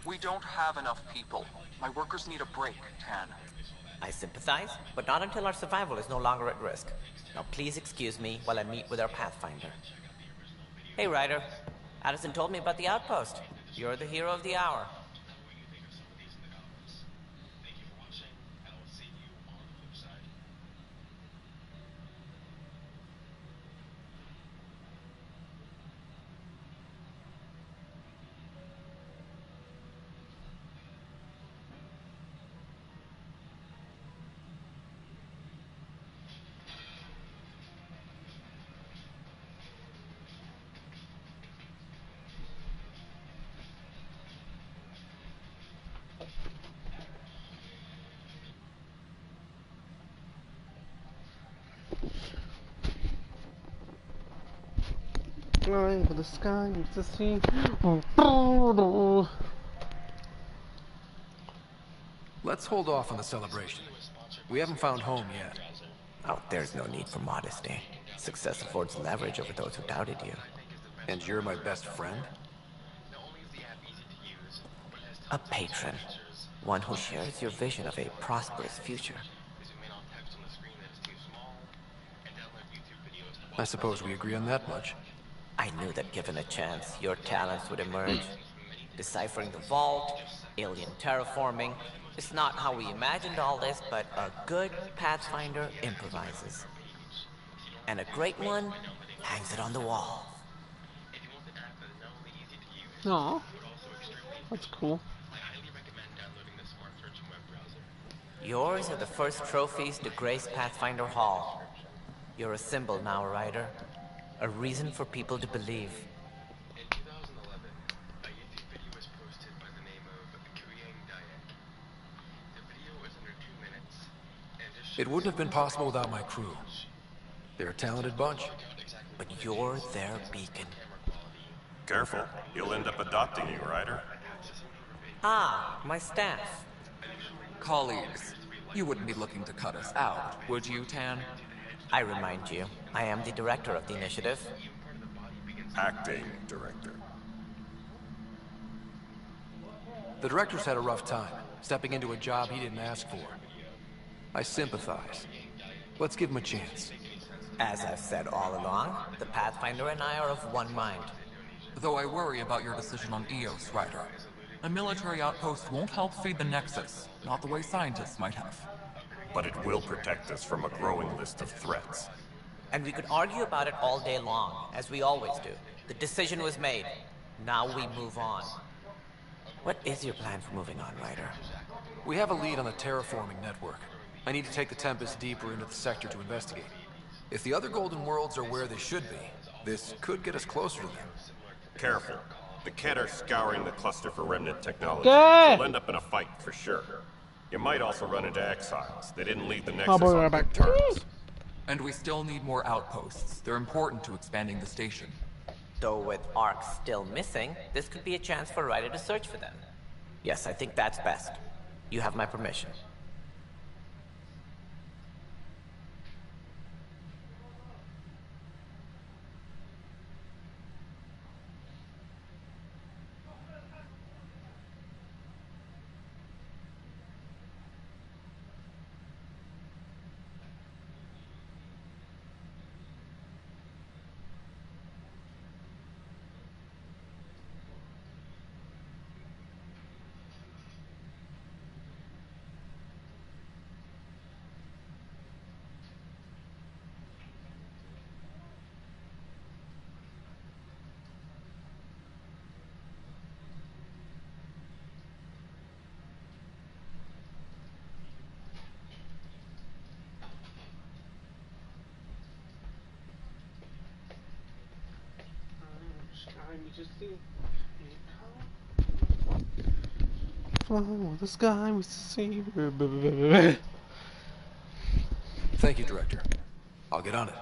We don't have enough people. My workers need a break, Tan. I sympathize, but not until our survival is no longer at risk. Now please excuse me while I meet with our Pathfinder. Hey, Ryder. Addison told me about the outpost. You're the hero of the hour. Flying for the sky to see. Let's hold off on the celebration. We haven't found home yet. Oh, there's no need for modesty. Success affords leverage over those who doubted you. And you're my best friend? A patron. One who shares your vision of a prosperous future. I suppose we agree on that much. I knew that given a chance, your talents would emerge. Deciphering the vault, alien terraforming. It's not how we imagined all this, but a good Pathfinder improvises. And a great one hangs it on the wall. Aw, that's cool. Yours are the first trophies to grace Pathfinder Hall. You're a symbol now, Ryder. A reason for people to believe. It wouldn't have been possible without my crew. They're a talented bunch. But you're their beacon. Careful, he'll end up adopting you, Ryder. Ah, my staff. Colleagues, you wouldn't be looking to cut us out, would you, Tan? I remind you, I am the director of the initiative. Acting director. The director's had a rough time, stepping into a job he didn't ask for. I sympathize. Let's give him a chance. As I've said all along, the Pathfinder and I are of one mind. Though I worry about your decision on Eos, Ryder. A military outpost won't help feed the Nexus, not the way scientists might have. But it will protect us from a growing list of threats. And we could argue about it all day long, as we always do. The decision was made. Now we move on. What is your plan for moving on, Ryder? We have a lead on the terraforming network. I need to take the Tempest deeper into the sector to investigate. If the other Golden Worlds are where they should be, this could get us closer to them. Careful. The Kett are scouring the cluster for remnant technology. We'll end up in a fight for sure. You might also run into exiles. They didn't leave the Nexus on good terms. And we still need more outposts. They're important to expanding the station. Though with Ark still missing, this could be a chance for Ryder to search for them. Yes, I think that's best. You have my permission. Fly the sky we see. Thank you, Director. I'll get on it.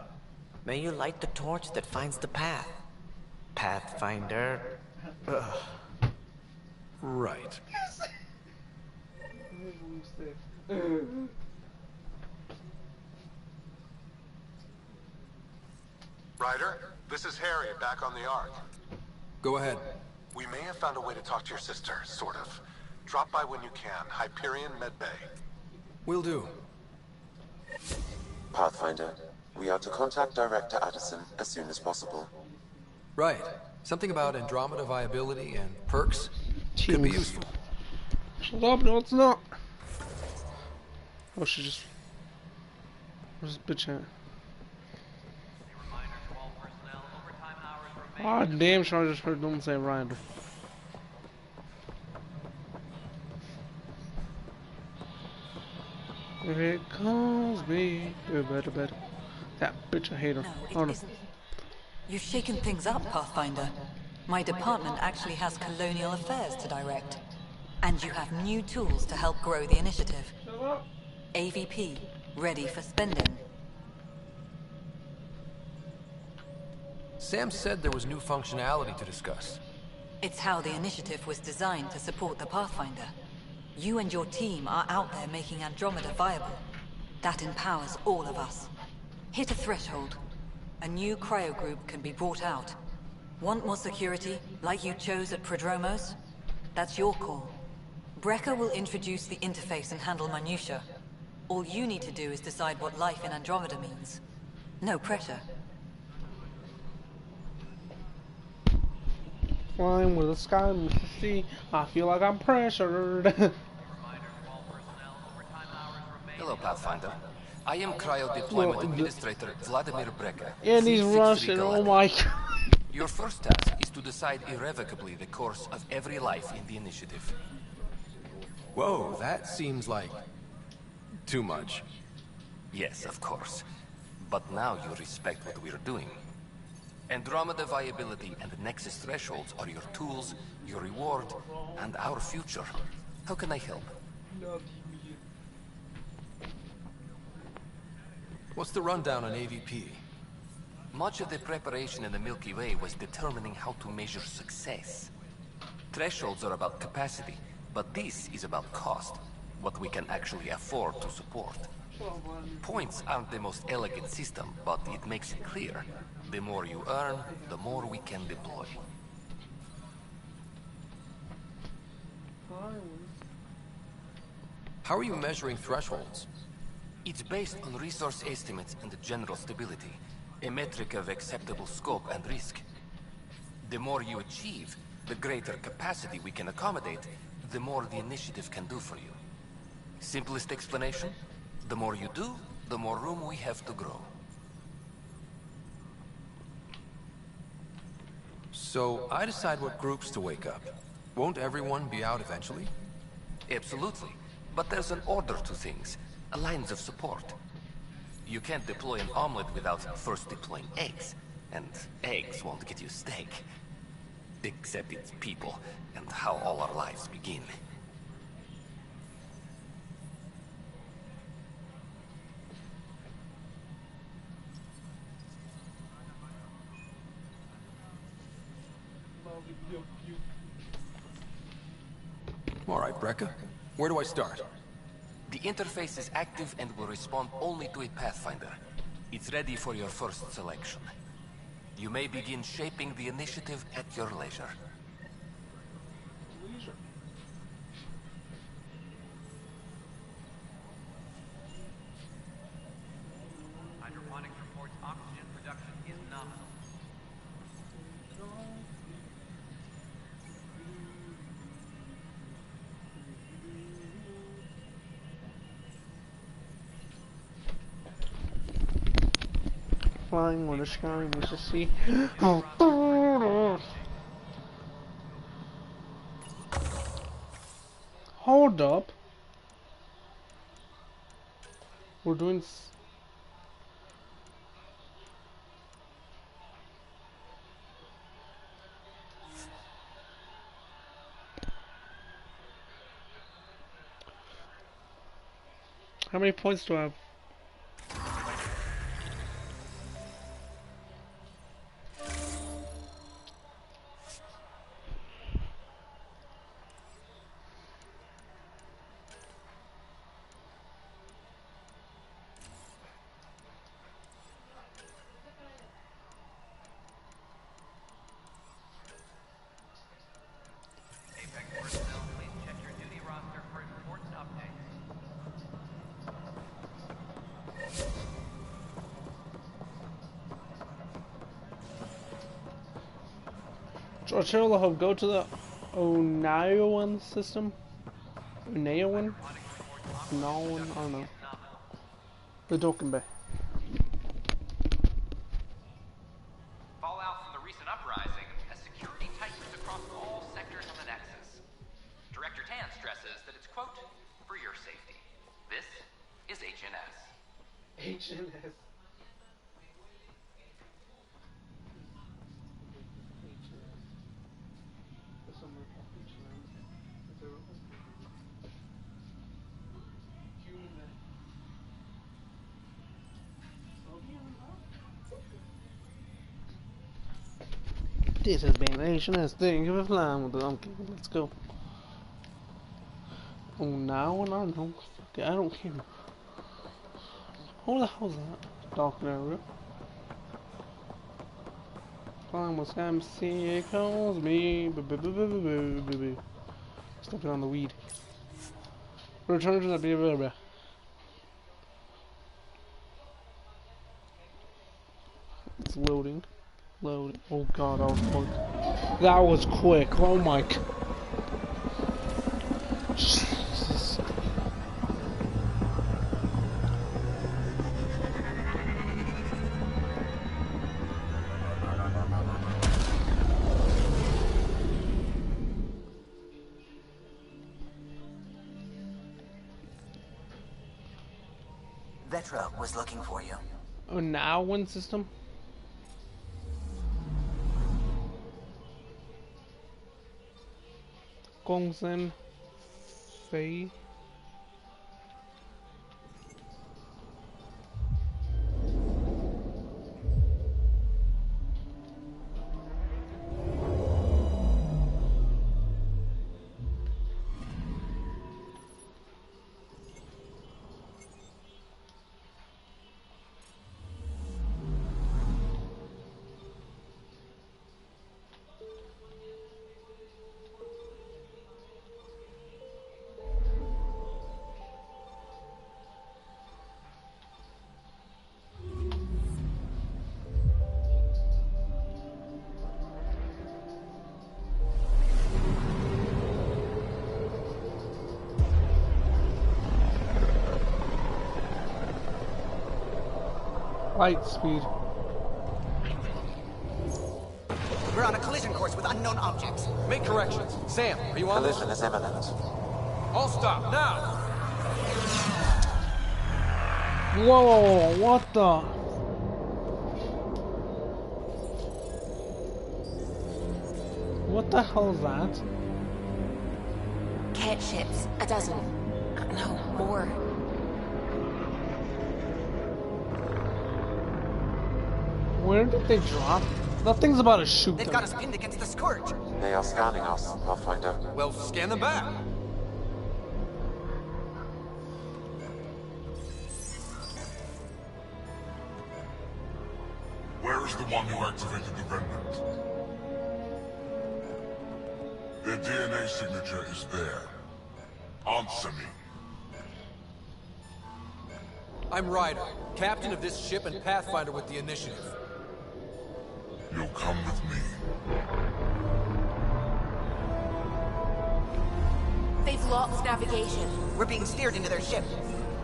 May you light the torch that finds the path. Pathfinder. Ugh. Right. Ryder, this is Harry, back on the Ark. Go ahead. We may have found a way to talk to your sister, sort of. Drop by when you can. Hyperion Medbay. Will do. Pathfinder, we are to contact Director Addison as soon as possible. Right. Something about Andromeda viability and perks could be useful. Shut up, no it's not. Oh, she just... Where's this bitch at? Ah, damn sure I just heard them say Ryder. Here it comes me. Better. That bitch, I hate her. No, it isn't. You've shaken things up, Pathfinder. My department actually has colonial affairs to direct. And you have new tools to help grow the initiative. AVP, ready for spending. Sam said there was new functionality to discuss. It's how the initiative was designed to support the Pathfinder. You and your team are out there making Andromeda viable. That empowers all of us. Hit a threshold. A new cryo group can be brought out. Want more security, like you chose at Prodromos? That's your call. Brecker will introduce the interface and handle minutiae. All you need to do is decide what life in Andromeda means. No pressure. Flying with the sky meets the sea. I feel like I'm pressured. Hello, Pathfinder. I am Cryo Deployment Administrator Vladimir Brecker. And he's Russian, oh my god. Your first task is to decide irrevocably the course of every life in the initiative. Whoa, that seems like... too much. Yes, of course. But now you respect what we're doing. Andromeda viability and the Nexus thresholds are your tools, your reward, and our future. How can I help? What's the rundown on AVP? Much of the preparation in the Milky Way was determining how to measure success. Thresholds are about capacity, but this is about cost, what we can actually afford to support. Points aren't the most elegant system, but it makes it clear. The more you earn, the more we can deploy. How are you measuring thresholds? It's based on resource estimates and general stability, a metric of acceptable scope and risk. The more you achieve, the greater capacity we can accommodate, the more the initiative can do for you. Simplest explanation? The more you do, the more room we have to grow. So, I decide what groups to wake up. Won't everyone be out eventually? Absolutely. But there's an order to things, lines of support. You can't deploy an omelet without first deploying eggs. And eggs won't get you steak. Except it's people, and how all our lives begin. All right, Brecker. Where do I start? The interface is active and will respond only to a Pathfinder. It's ready for your first selection. You may begin shaping the initiative at your leisure. Hydroponics reports oxygen production is nominal. Flying with the sky meets the sea. Hold up. We're doing... How many points do I have? Charlotte, go to the Onaowan system. Onaowan? Onaowan? I don't know. The Token Bay. Fallout from the recent uprising has security tightens across all sectors on the Nexus. Director Tan stresses that it's, quote, for your safety. This is HNS. HNS. This has been HNS. Thank you for flying with the donkey. Let's go. Oh, now and I know. Okay, I don't care. Who the hell's that? Dark area. Almost MC calls me. Stepping on the weed. Return to the baby. It's loading. Loading. Oh god, that was quick. That was quick. Oh my god. Jesus. Vetra was looking for you. Oh, now one system? Gongsen Fei. Light speed. We're on a collision course with unknown objects. Make corrections. Sam, are you on this? Collision is imminent. All stop, now! Whoa, what the? What the hell is that? Cat ships. A dozen. No, more. Where did they drop? That thing's about to shoot They've them. got us pinned against the Scourge. They are scanning us, Pathfinder. Well, scan them back. Where is the one who activated the remnant? Their DNA signature is there. Answer me. I'm Ryder, captain of this ship and Pathfinder with the initiative. You'll come with me. They've lost navigation. We're being steered into their ship.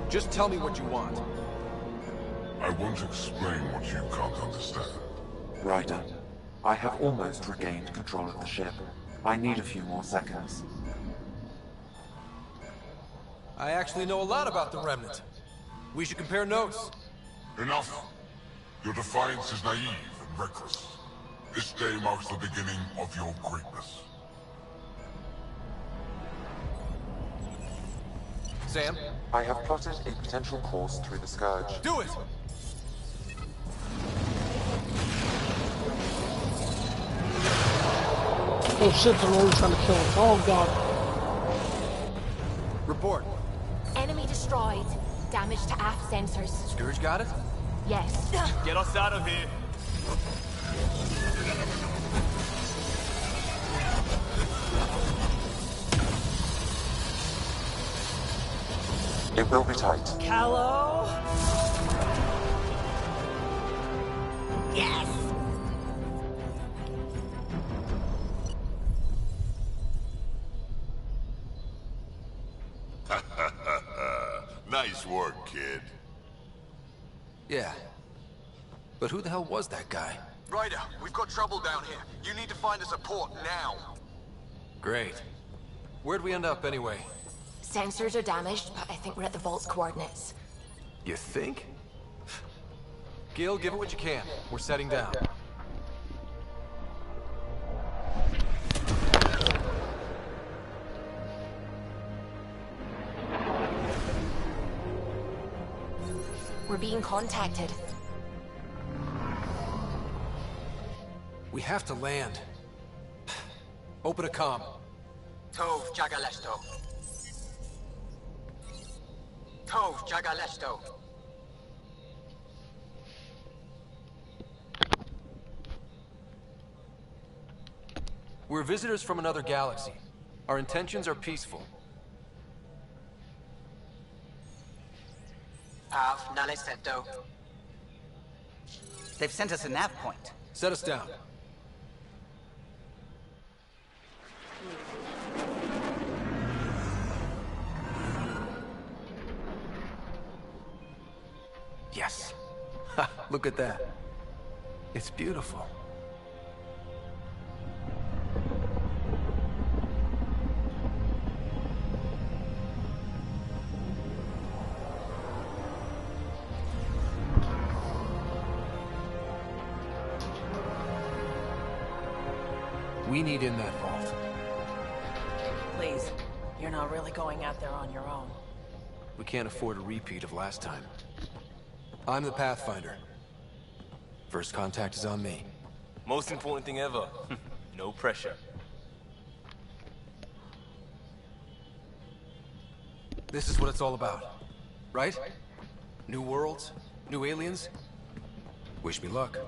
Just tell me what you want. I won't explain what you can't understand. Ryder, I have almost regained control of the ship. I need a few more seconds. I actually know a lot about the Remnant. We should compare notes. Enough. Your defiance is naive and reckless. This day marks the beginning of your greatness. Sam? I have plotted a potential course through the Scourge. Do it! Oh shit, they're already trying to kill us. Oh god. Report. Enemy destroyed. Damage to aft sensors. Scourge got it? Yes. Get us out of here. It will be tight. Callow? Yes! Nice work, kid. Yeah. But who the hell was that guy? Ryder, we've got trouble down here. You need to find us a port now. Great. Where'd we end up anyway? Sensors are damaged, but I think we're at the vault's coordinates. You think? Gil, give it what you can. We're setting down. We're being contacted. We have to land. Open a comm. Tov Jagalesto. Tov Jagalesto. We're visitors from another galaxy. Our intentions are peaceful. Av Nalesento. They've sent us a nav point. Set us down. Yes. Ha, look at that. It's beautiful. We need in that vault. Please, you're not really going out there on your own. We can't afford a repeat of last time. I'm the Pathfinder. First contact is on me. Most important thing ever. No pressure. This is what it's all about, right? New worlds? New aliens? Wish me luck.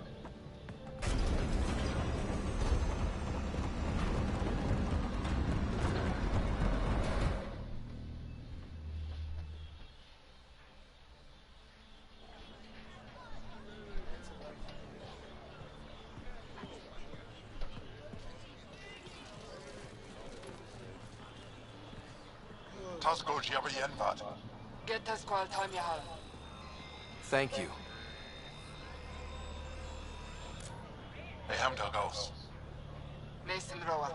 Thank you. Mason Roa.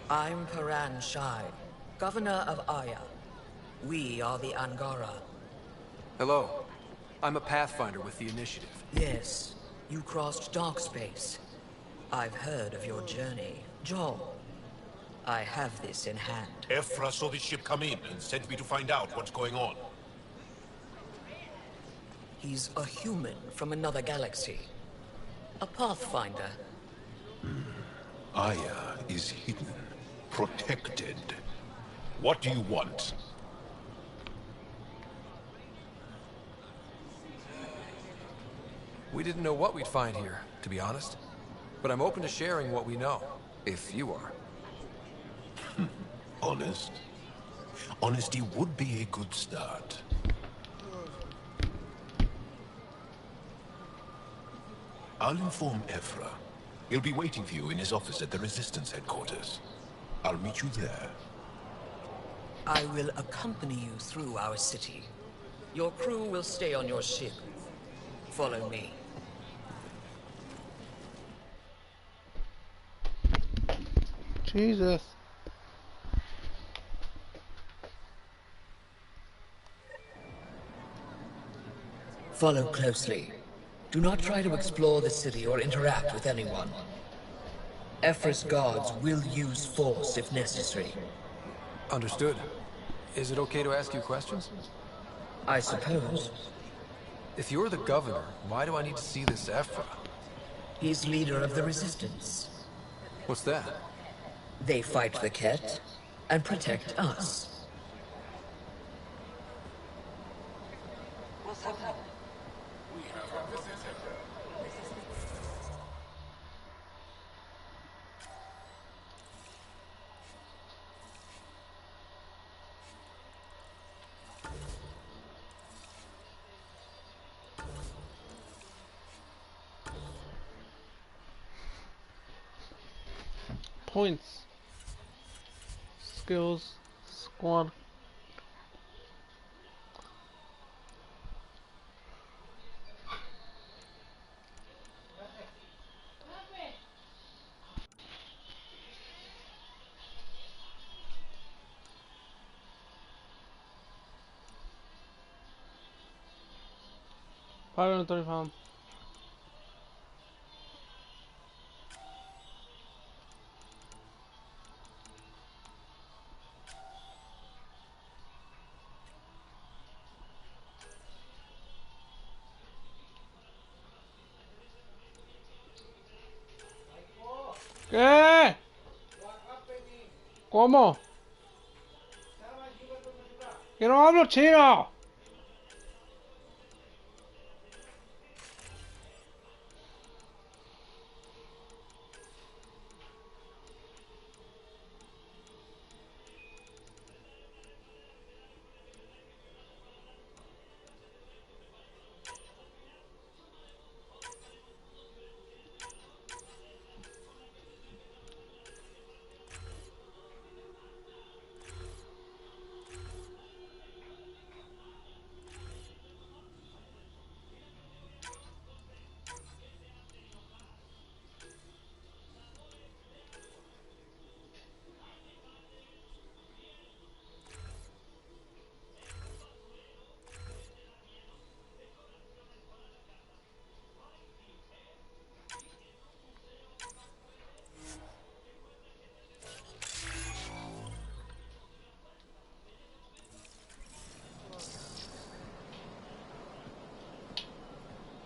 I'm Paran Shai, Governor of Aya. We are the Angara. Hello. I'm a Pathfinder with the Initiative. Yes, you crossed dark space. I've heard of your journey. Joel, I have this in hand. Ephra saw the ship come in and sent me to find out what's going on. He's a human from another galaxy. A Pathfinder. Aya is hidden, protected. What do you want? We didn't know what we'd find here, to be honest. But I'm open to sharing what we know, if you are. Honest? Honesty would be a good start. I'll inform Ephra. He'll be waiting for you in his office at the Resistance headquarters. I'll meet you there. I will accompany you through our city. Your crew will stay on your ship. Follow me. Jesus. Follow closely. Do not try to explore the city or interact with anyone. Ephra's guards will use force if necessary. Understood. Is it okay to ask you questions? I suppose. If you're the governor, why do I need to see this Ephra? He's leader of the Resistance. What's that? They fight the Ket and protect us. points. Skills, squad. £535. ¿Qué? ¿Cómo? Que no hablo chino.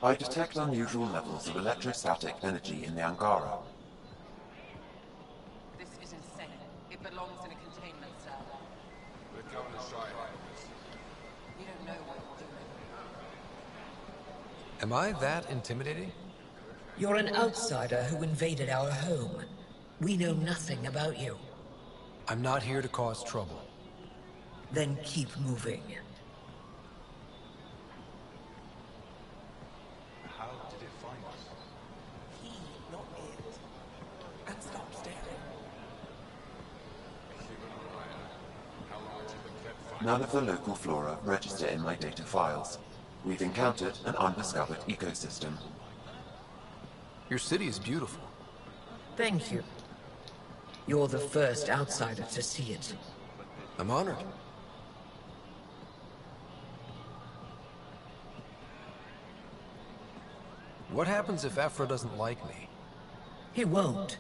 I detect unusual levels of electrostatic energy in the Angara. This is insane. It belongs in a containment cell. We're going to try it. You don't know what you're doing. Am I that intimidating? You're an outsider who invaded our home. We know nothing about you. I'm not here to cause trouble. Then keep moving. How did it find us? He, not it. And stop staring. None of the local flora register in my data files. We've encountered an undiscovered ecosystem. Your city is beautiful. Thank you. You're the first outsider to see it. I'm honored. What happens if Aphra doesn't like me? He won't.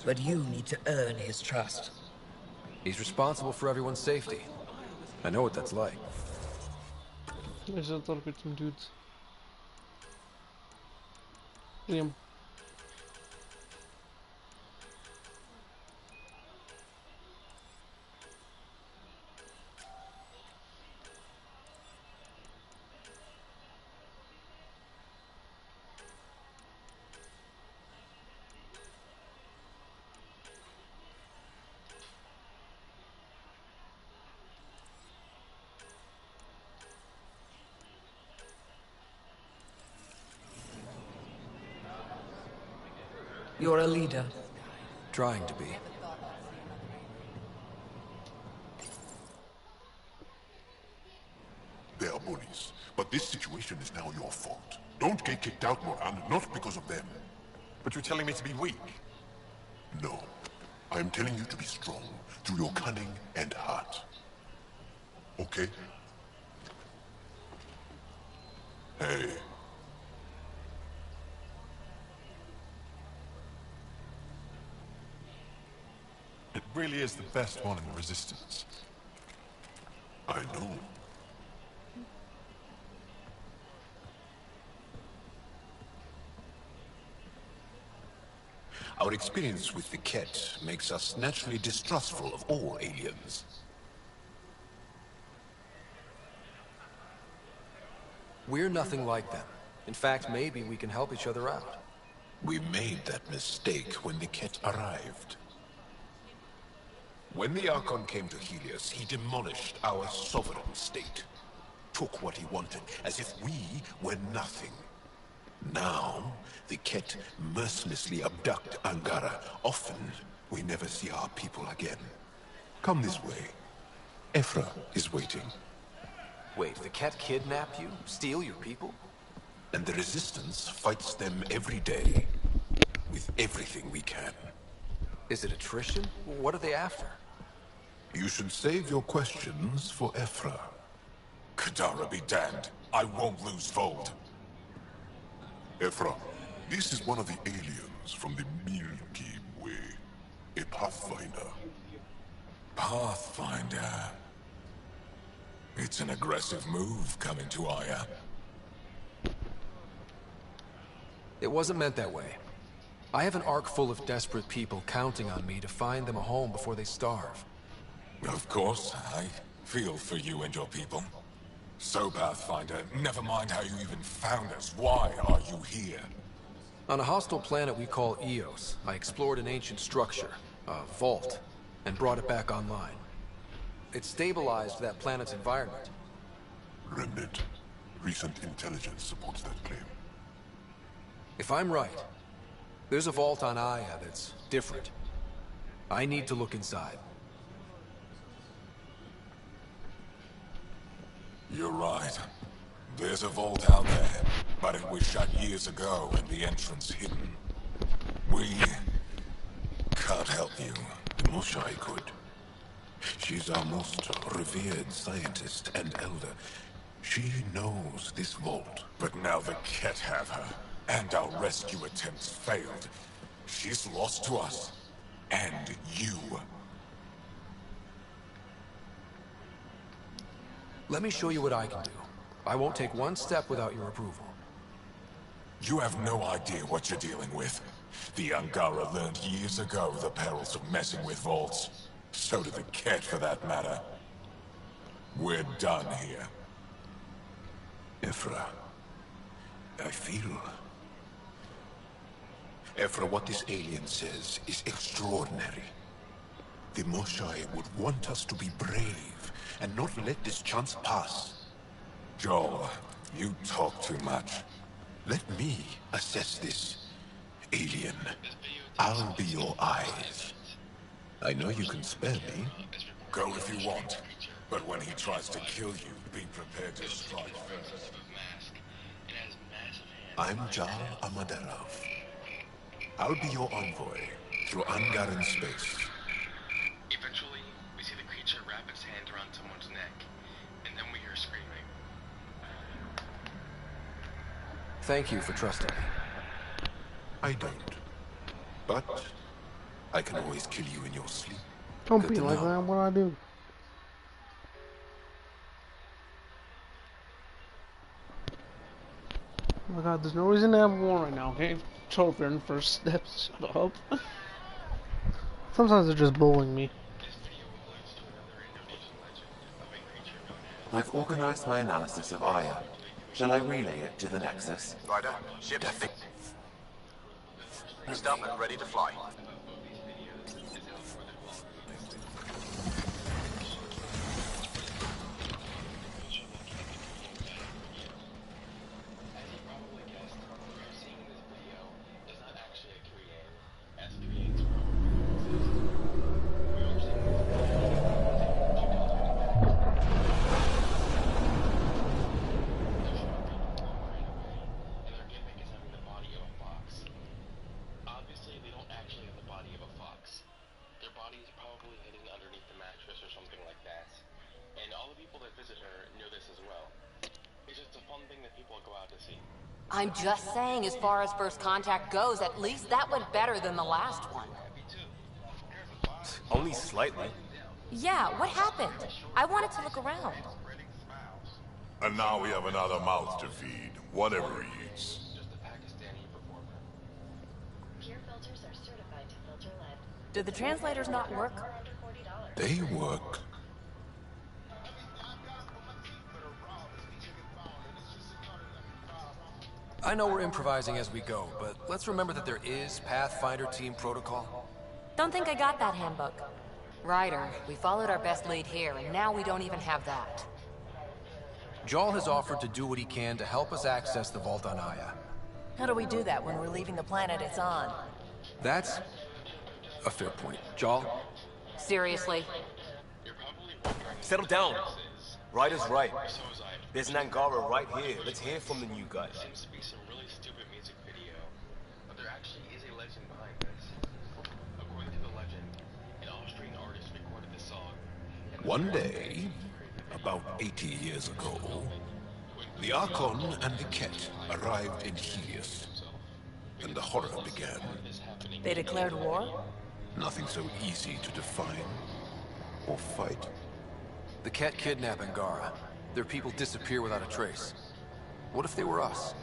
But you need to earn his trust. He's responsible for everyone's safety. I know what that's like. I just thought with some dudes. Liam. You're a leader. Trying to be. They are bullies, but this situation is now your fault. Don't get kicked out, Moran, not because of them. But you're telling me to be weak? No. I am telling you to be strong, through your cunning and heart. Okay? Hey. It really is the best one in the Resistance. I know. Our experience with the Ket makes us naturally distrustful of all aliens. We're nothing like them. In fact, maybe we can help each other out. We made that mistake when the Ket arrived. When the Archon came to Helios, he demolished our sovereign state. Took what he wanted, as if we were nothing. Now, the Ket mercilessly abduct Angara, often we never see our people again. Come this way. Ephra is waiting. Wait, the Ket kidnap you? Steal your people? And the Resistance fights them every day. With everything we can. Is it attrition? What are they after? You should save your questions for Ephra. Kadara be damned. I won't lose Vold. Ephra, this is one of the aliens from the Milky Way. A Pathfinder. Pathfinder. It's an aggressive move coming to Aya. It wasn't meant that way. I have an ark full of desperate people counting on me to find them a home before they starve. Of course, I feel for you and your people. So, Pathfinder, never mind how you even found us. Why are you here? On a hostile planet we call Eos, I explored an ancient structure, a vault, and brought it back online. It stabilized that planet's environment. Remnant. Recent intelligence supports that claim. If I'm right, there's a vault on Aya that's different. I need to look inside. You're right. There's a vault out there, but it was shut years ago and the entrance hidden. We can't help you. The Moshai could. She's our most revered scientist and elder. She knows this vault. But now the Ket have her, and our rescue attempts failed. She's lost to us, and you. Let me show you what I can do. I won't take one step without your approval. You have no idea what you're dealing with. The Angara learned years ago the perils of messing with vaults. So did the Ket, for that matter. We're done here. Ephra, I feel... Ephra, what this alien says is extraordinary. The Moshai would want us to be brave and not let this chance pass. Joel, you talk too much. Let me assess this, alien. I'll be your eyes. I know you can spare me. Go if you want, but when he tries to kill you, be prepared to strike first. I'm Jar Amaderov. I'll be your envoy through Angaran space. Eventually, we see the creature wrap its hand around someone's neck, and then we hear screaming. Thank you for trusting me. I don't. But I can always kill you in your sleep. Don't Good be to like know. that when I do. Oh my god, there's no reason to have war right now, okay? Children, first steps, shut up. Sometimes they're just bullying me. I've organized my analysis of Aya. Shall I relay it to the Nexus? Ryder, ship up and ready to fly. I'm just saying, as far as first contact goes, at least that went better than the last one. Only slightly. Yeah, what happened? I wanted to look around. And now we have another mouth to feed, whatever he eats. Do the translators not work? They work. I know we're improvising as we go, but let's remember that there is Pathfinder team protocol. Don't think I got that handbook. Ryder, we followed our best lead here, and now we don't even have that. Joel has offered to do what he can to help us access the vault on Aya. How do we do that when we're leaving the planet it's on? That's A fair point. Jal? Seriously? Settle down. Ryder's right. There's an Angara right here. Let's hear from the new guy. Seems to be some really stupid music video, but there actually is a legend behind this. According to the legend, an Austrian artist recorded the song. One day, about 80 years ago, the Archon and the Ket arrived in Helios, and the horror began. They declared war? Nothing so easy to define or fight. The Ket kidnap Angara. Their people disappear without a trace. What if they were us?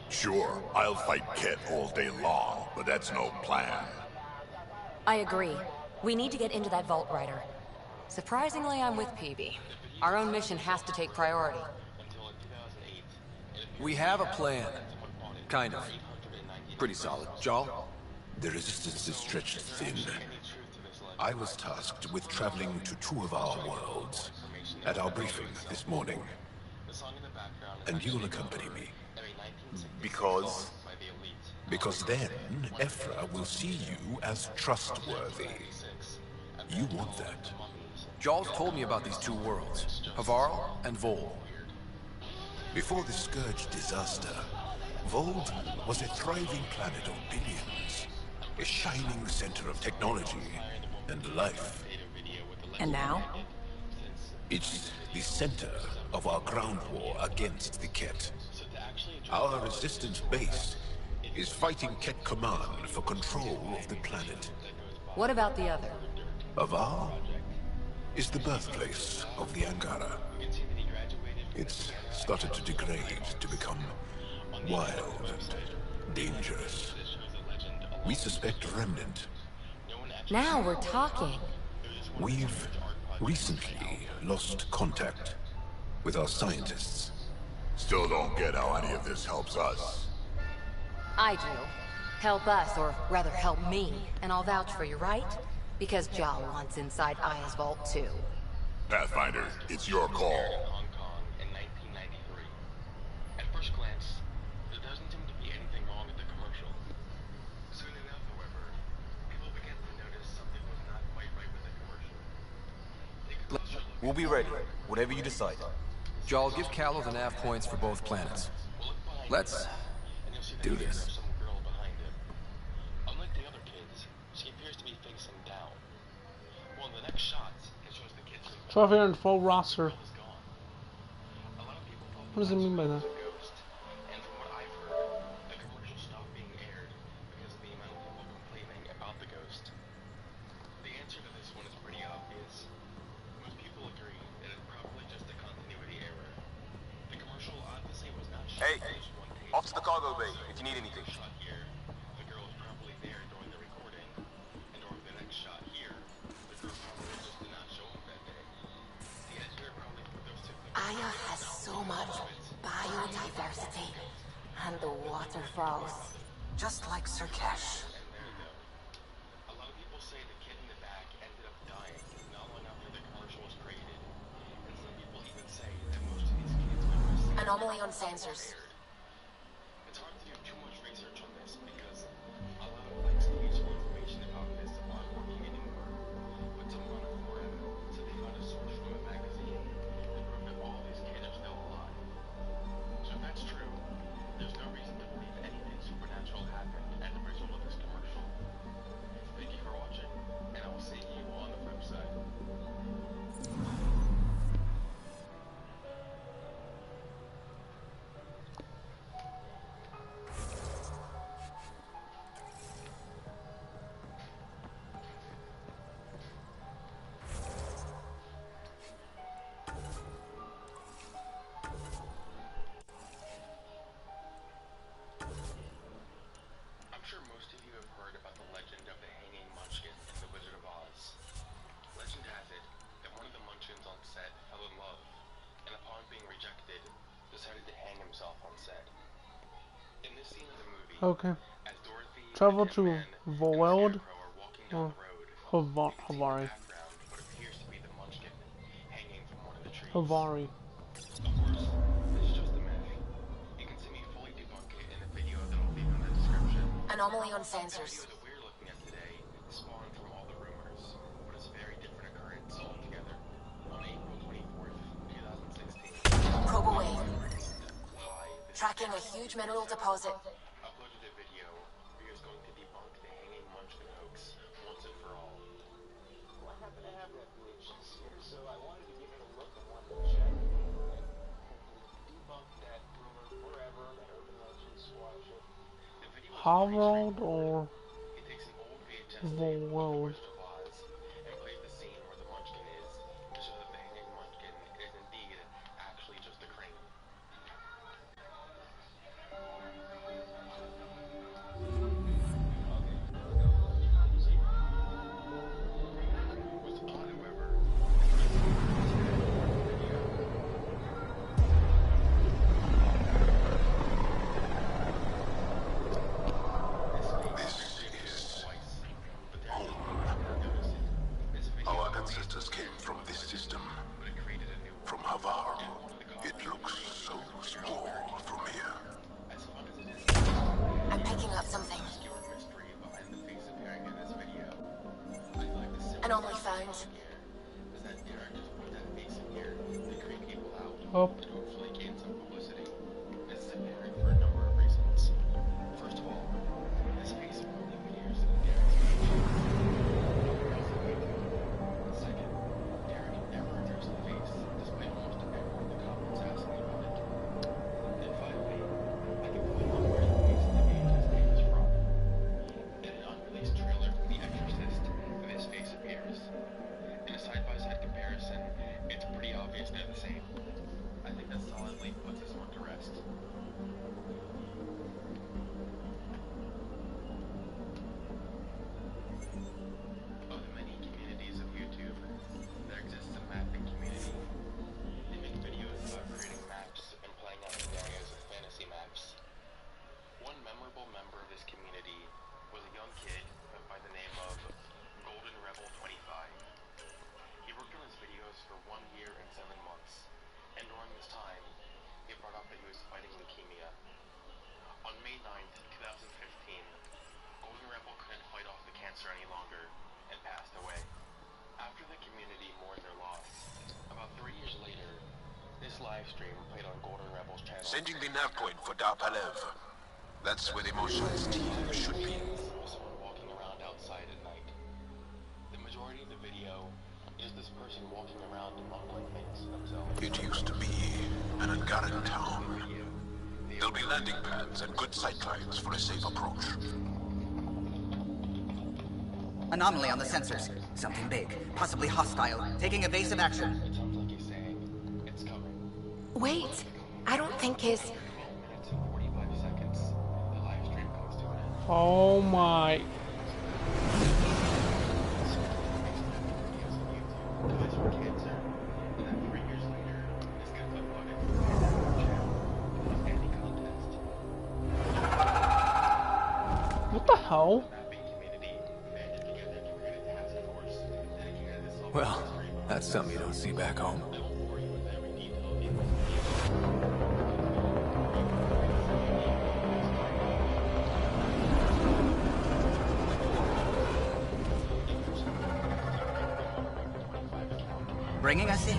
Sure, I'll fight Ket all day long, but that's no plan. I agree. We need to get into that vault, Ryder. Surprisingly, I'm with PB. Our own mission has to take priority. We have a plan. Kind of. Pretty solid. Jal? The resistance is stretched thin. I was tasked with traveling to two of our worlds at our briefing this morning. And you'll accompany me. Because? Because then, Ephra will see you as trustworthy. You want that. Jal's told me about these two worlds, Havarl and Vol. Before the Scourge disaster, Vold was a thriving planet of billions. A shining center of technology and life. And now? It's the center of our ground war against the Ket. Our resistance base is fighting Ket Command for control of the planet. What about the other? Havarl is the birthplace of the Angara. It's started to degrade, to become wild and dangerous. We suspect a remnant. Now we're talking. We've recently lost contact with our scientists. Still don't get how any of this helps us. I do. Help us, or rather help me, and I'll vouch for you, right? Because Jal wants inside Aya's vault too. Pathfinder, it's your call. Hong Kong in 1993. At first glance, there doesn't seem to be anything wrong with the commercial. Soon enough, however, people began to notice something was not quite right with the commercial. We'll be ready. Whatever you decide. Jal, give Callow the nav points for both planets. Let's do this. Unlike the other kids, she appears to be facing down. Well, in the next shot, it shows the kids. Trophy and full roster. What does it mean by that? And from what I've heard, the commercial stopped being aired because of the amount of people complaining about the ghost. The answer to this one is pretty obvious. Most people agree that it's probably just a continuity error. The commercial obviously was not shot. Hey, off to the cargo bay if you need anything. Shot here, the girl is probably there during the recording, and during the next shot here, the girl probably just did not show up that day. The editor probably put those two things. Aya has so much biodiversity and the waterfalls. Just like Sirkesh. A lot of people say the kid in the back ended up dying not long after the commercial was created, and some people even say that most of these kids were missing. Anomaly on sensors. It's hard to do too much research on this because a lot of likes and useful information about this aren't working anymore. But someone on a forum said they found a source from a magazine that proved that all these kids are still alive. So if that's true, there's no reason to believe anything supernatural happened as a result of this commercial. Thank you for watching, and I will see you on the flip side. I'm sure most of you have heard about the legend of the hanging munchkin in The Wizard of Oz. Legend has it that one of the munchkins on set fell in love, and upon being rejected, decided to hang himself on set. In this scene of the movie, Okay. as Dorothy, Travel the to Tin Man, Voeld are walking down or the road, Havari. background what appears to be the munchkin hanging from one of the trees. Havari. Of course, this is just a myth. You can see me fully debunk it in the video that will be on the description. Anomaly on sensors. The video that we're looking at today tracking a huge mineral deposit. Uploaded a video. He was going to debunk the hanging Munchkin hoax once and for all. Well, I happen to have that VHS here, so I wanted to give it a look and wanted to check and debunk that rumor forever that urban legends squash it. The video is Harold or it takes an old VHS tape of The Wizard of Oz and plays the scene where the Munchkin is to show that the hanging Munchkin is indeed actually just a crane. Our ancestors came from this system, from Havar. It looks so small from here. I'm picking up something. Anomaly found. Oh. Any longer and passed away. After the community mourned their loss, about 3 years later, this live stream played on Golden Rebel's channel. Sending the nav point for Darpalev. That's where the Motionless team should be. Someone walking around outside at night. The majority of the video is this person walking around mumbling things to themselves. It used to be an Angaran town. There'll be landing pads and good sightlines for a safe approach. Anomaly on the sensors. Something big, possibly hostile, taking evasive action. It sounds like he's saying, it's coming. Wait, I don't think his... 12 minutes and 45 seconds, the live stream comes to an end. Oh my. What the hell? Well, that's something you don't see back home. Bringing us in.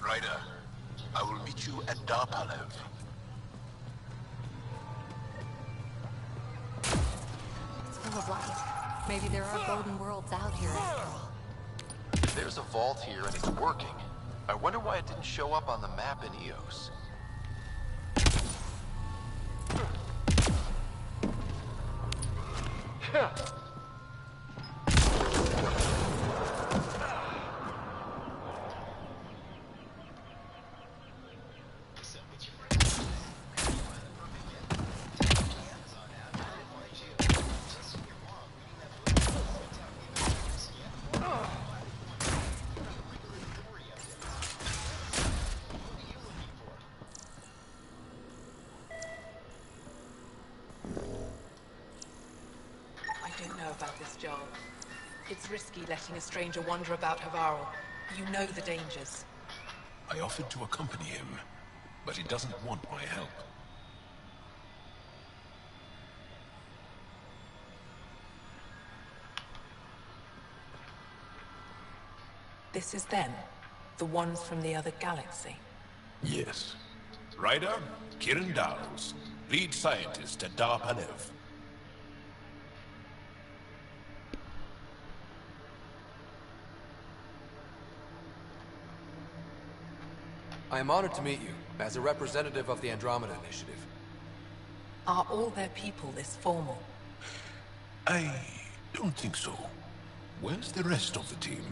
Ryder, I will meet you at Darpalev. It's full of light. Maybe there are golden worlds out here after all. There's a vault here and it's working. I wonder why it didn't show up on the map in EOS. know about this job. It's risky letting a stranger wander about Havarl. You know the dangers. I offered to accompany him, but he doesn't want my help. This is them? The ones from the other galaxy? Yes. Ryder, Kiran Dowles, lead scientist at Dar Panev. I am honored to meet you, as a representative of the Andromeda Initiative. Are all their people this formal? I don't think so. Where's the rest of the team?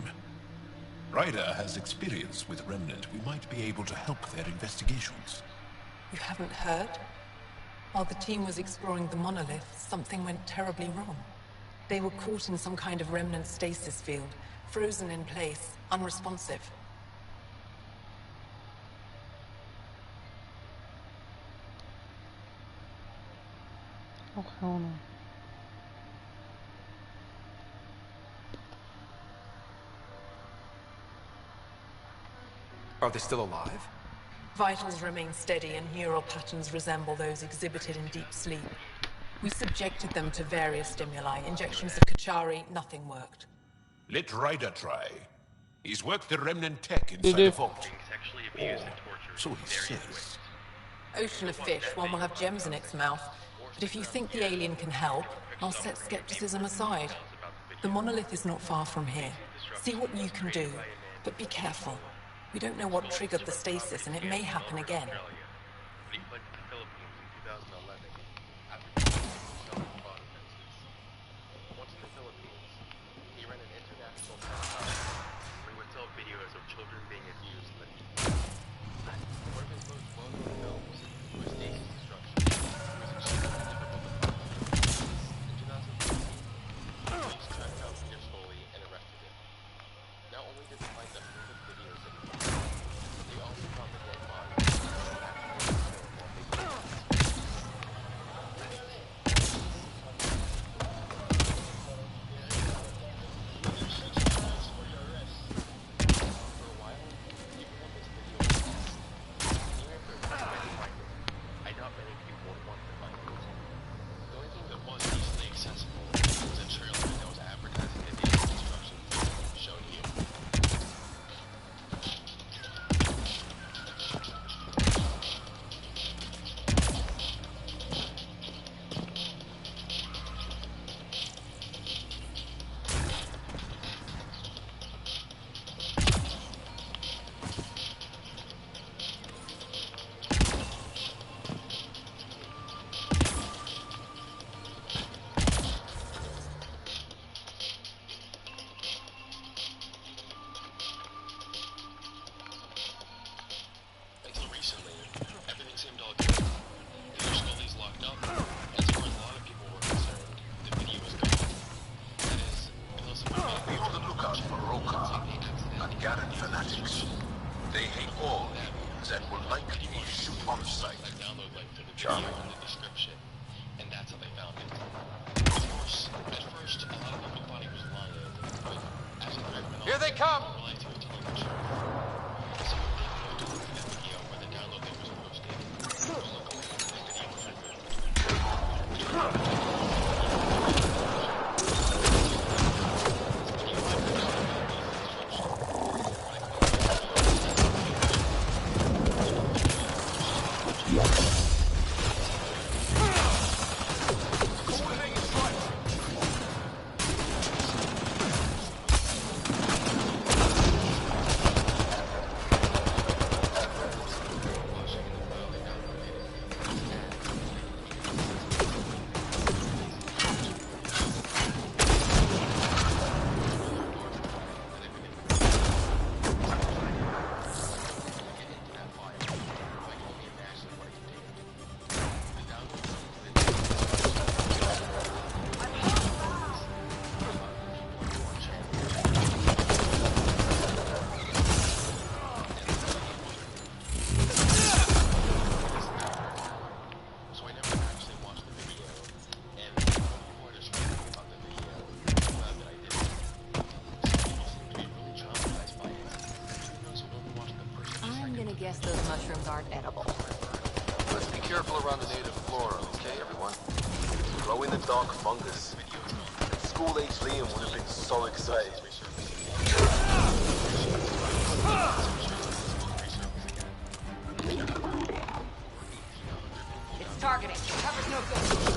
Ryder has experience with Remnant. We might be able to help their investigations. You haven't heard? While the team was exploring the monolith, something went terribly wrong. They were caught in some kind of Remnant stasis field, frozen in place, unresponsive. Oh, hell no. Are they still alive? Vitals remain steady and neural patterns resemble those exhibited in deep sleep. We subjected them to various stimuli, injections of Kachari, nothing worked. Let Ryder try. He's worked the Remnant tech inside the vault. Or so he says. Ocean of fish, one will have gems in its mouth. But if you think the alien can help, I'll set skepticism aside. The monolith is not far from here. See what you can do, but be careful. We don't know what triggered the stasis, and it may happen again. Here they come! things aren't edible. Let's be careful around the native flora, okay, everyone? Throw in the dark fungus. School-age Liam would have been so excited. It's targeting. Cover's no good.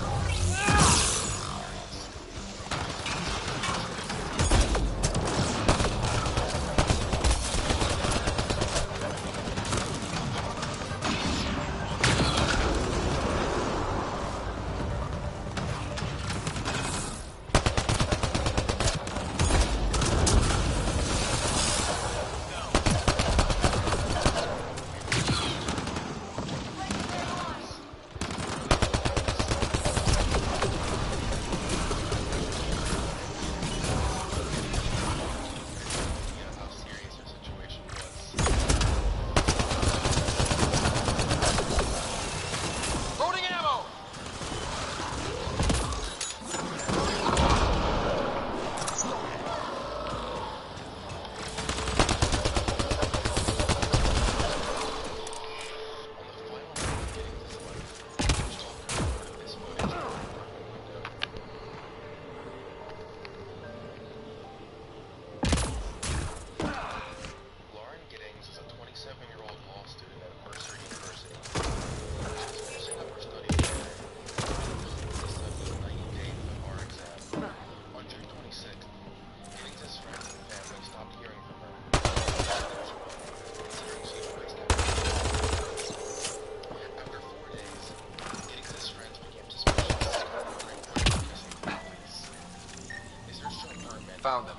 Found them.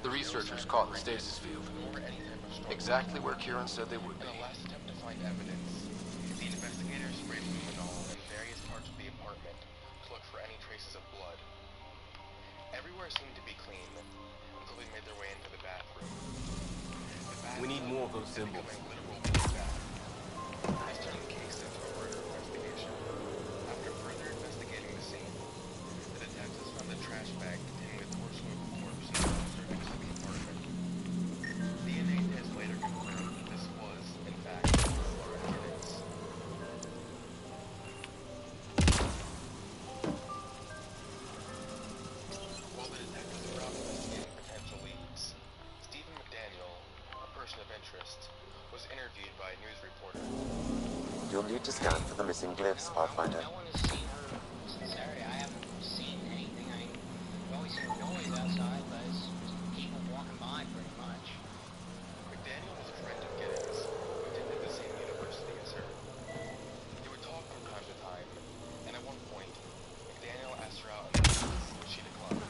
The researchers caught in the stasis field. Exactly where Kieran said they would be. In a last attempt to find evidence, the investigators sprayed luminol in various parts of the apartment to look for any traces of blood. Everywhere seemed to be clean until they made their way into the bathroom. We need more of those symbols. This turned the case into a murder investigation. After further investigating the scene, the detectives found a trash bag containing the torso of a corpse in the dumpster next to the apartment. DNA tests later confirmed that this was, in fact, Lauren Giddings. While the detectives were out investigating potential leads, Stephen McDaniel, a person of interest, was interviewed by a news reporter. You'll need to scan for the missing glyphs, Pathfinder. No one has seen her since Saturday. I haven't seen anything. We've always seen noise outside, but it's people walking by pretty much. McDaniel was a friend of Giddings, who attended the same university as her. They would talk from time to time, and at one point, McDaniel asked her out in the woods, which she declined.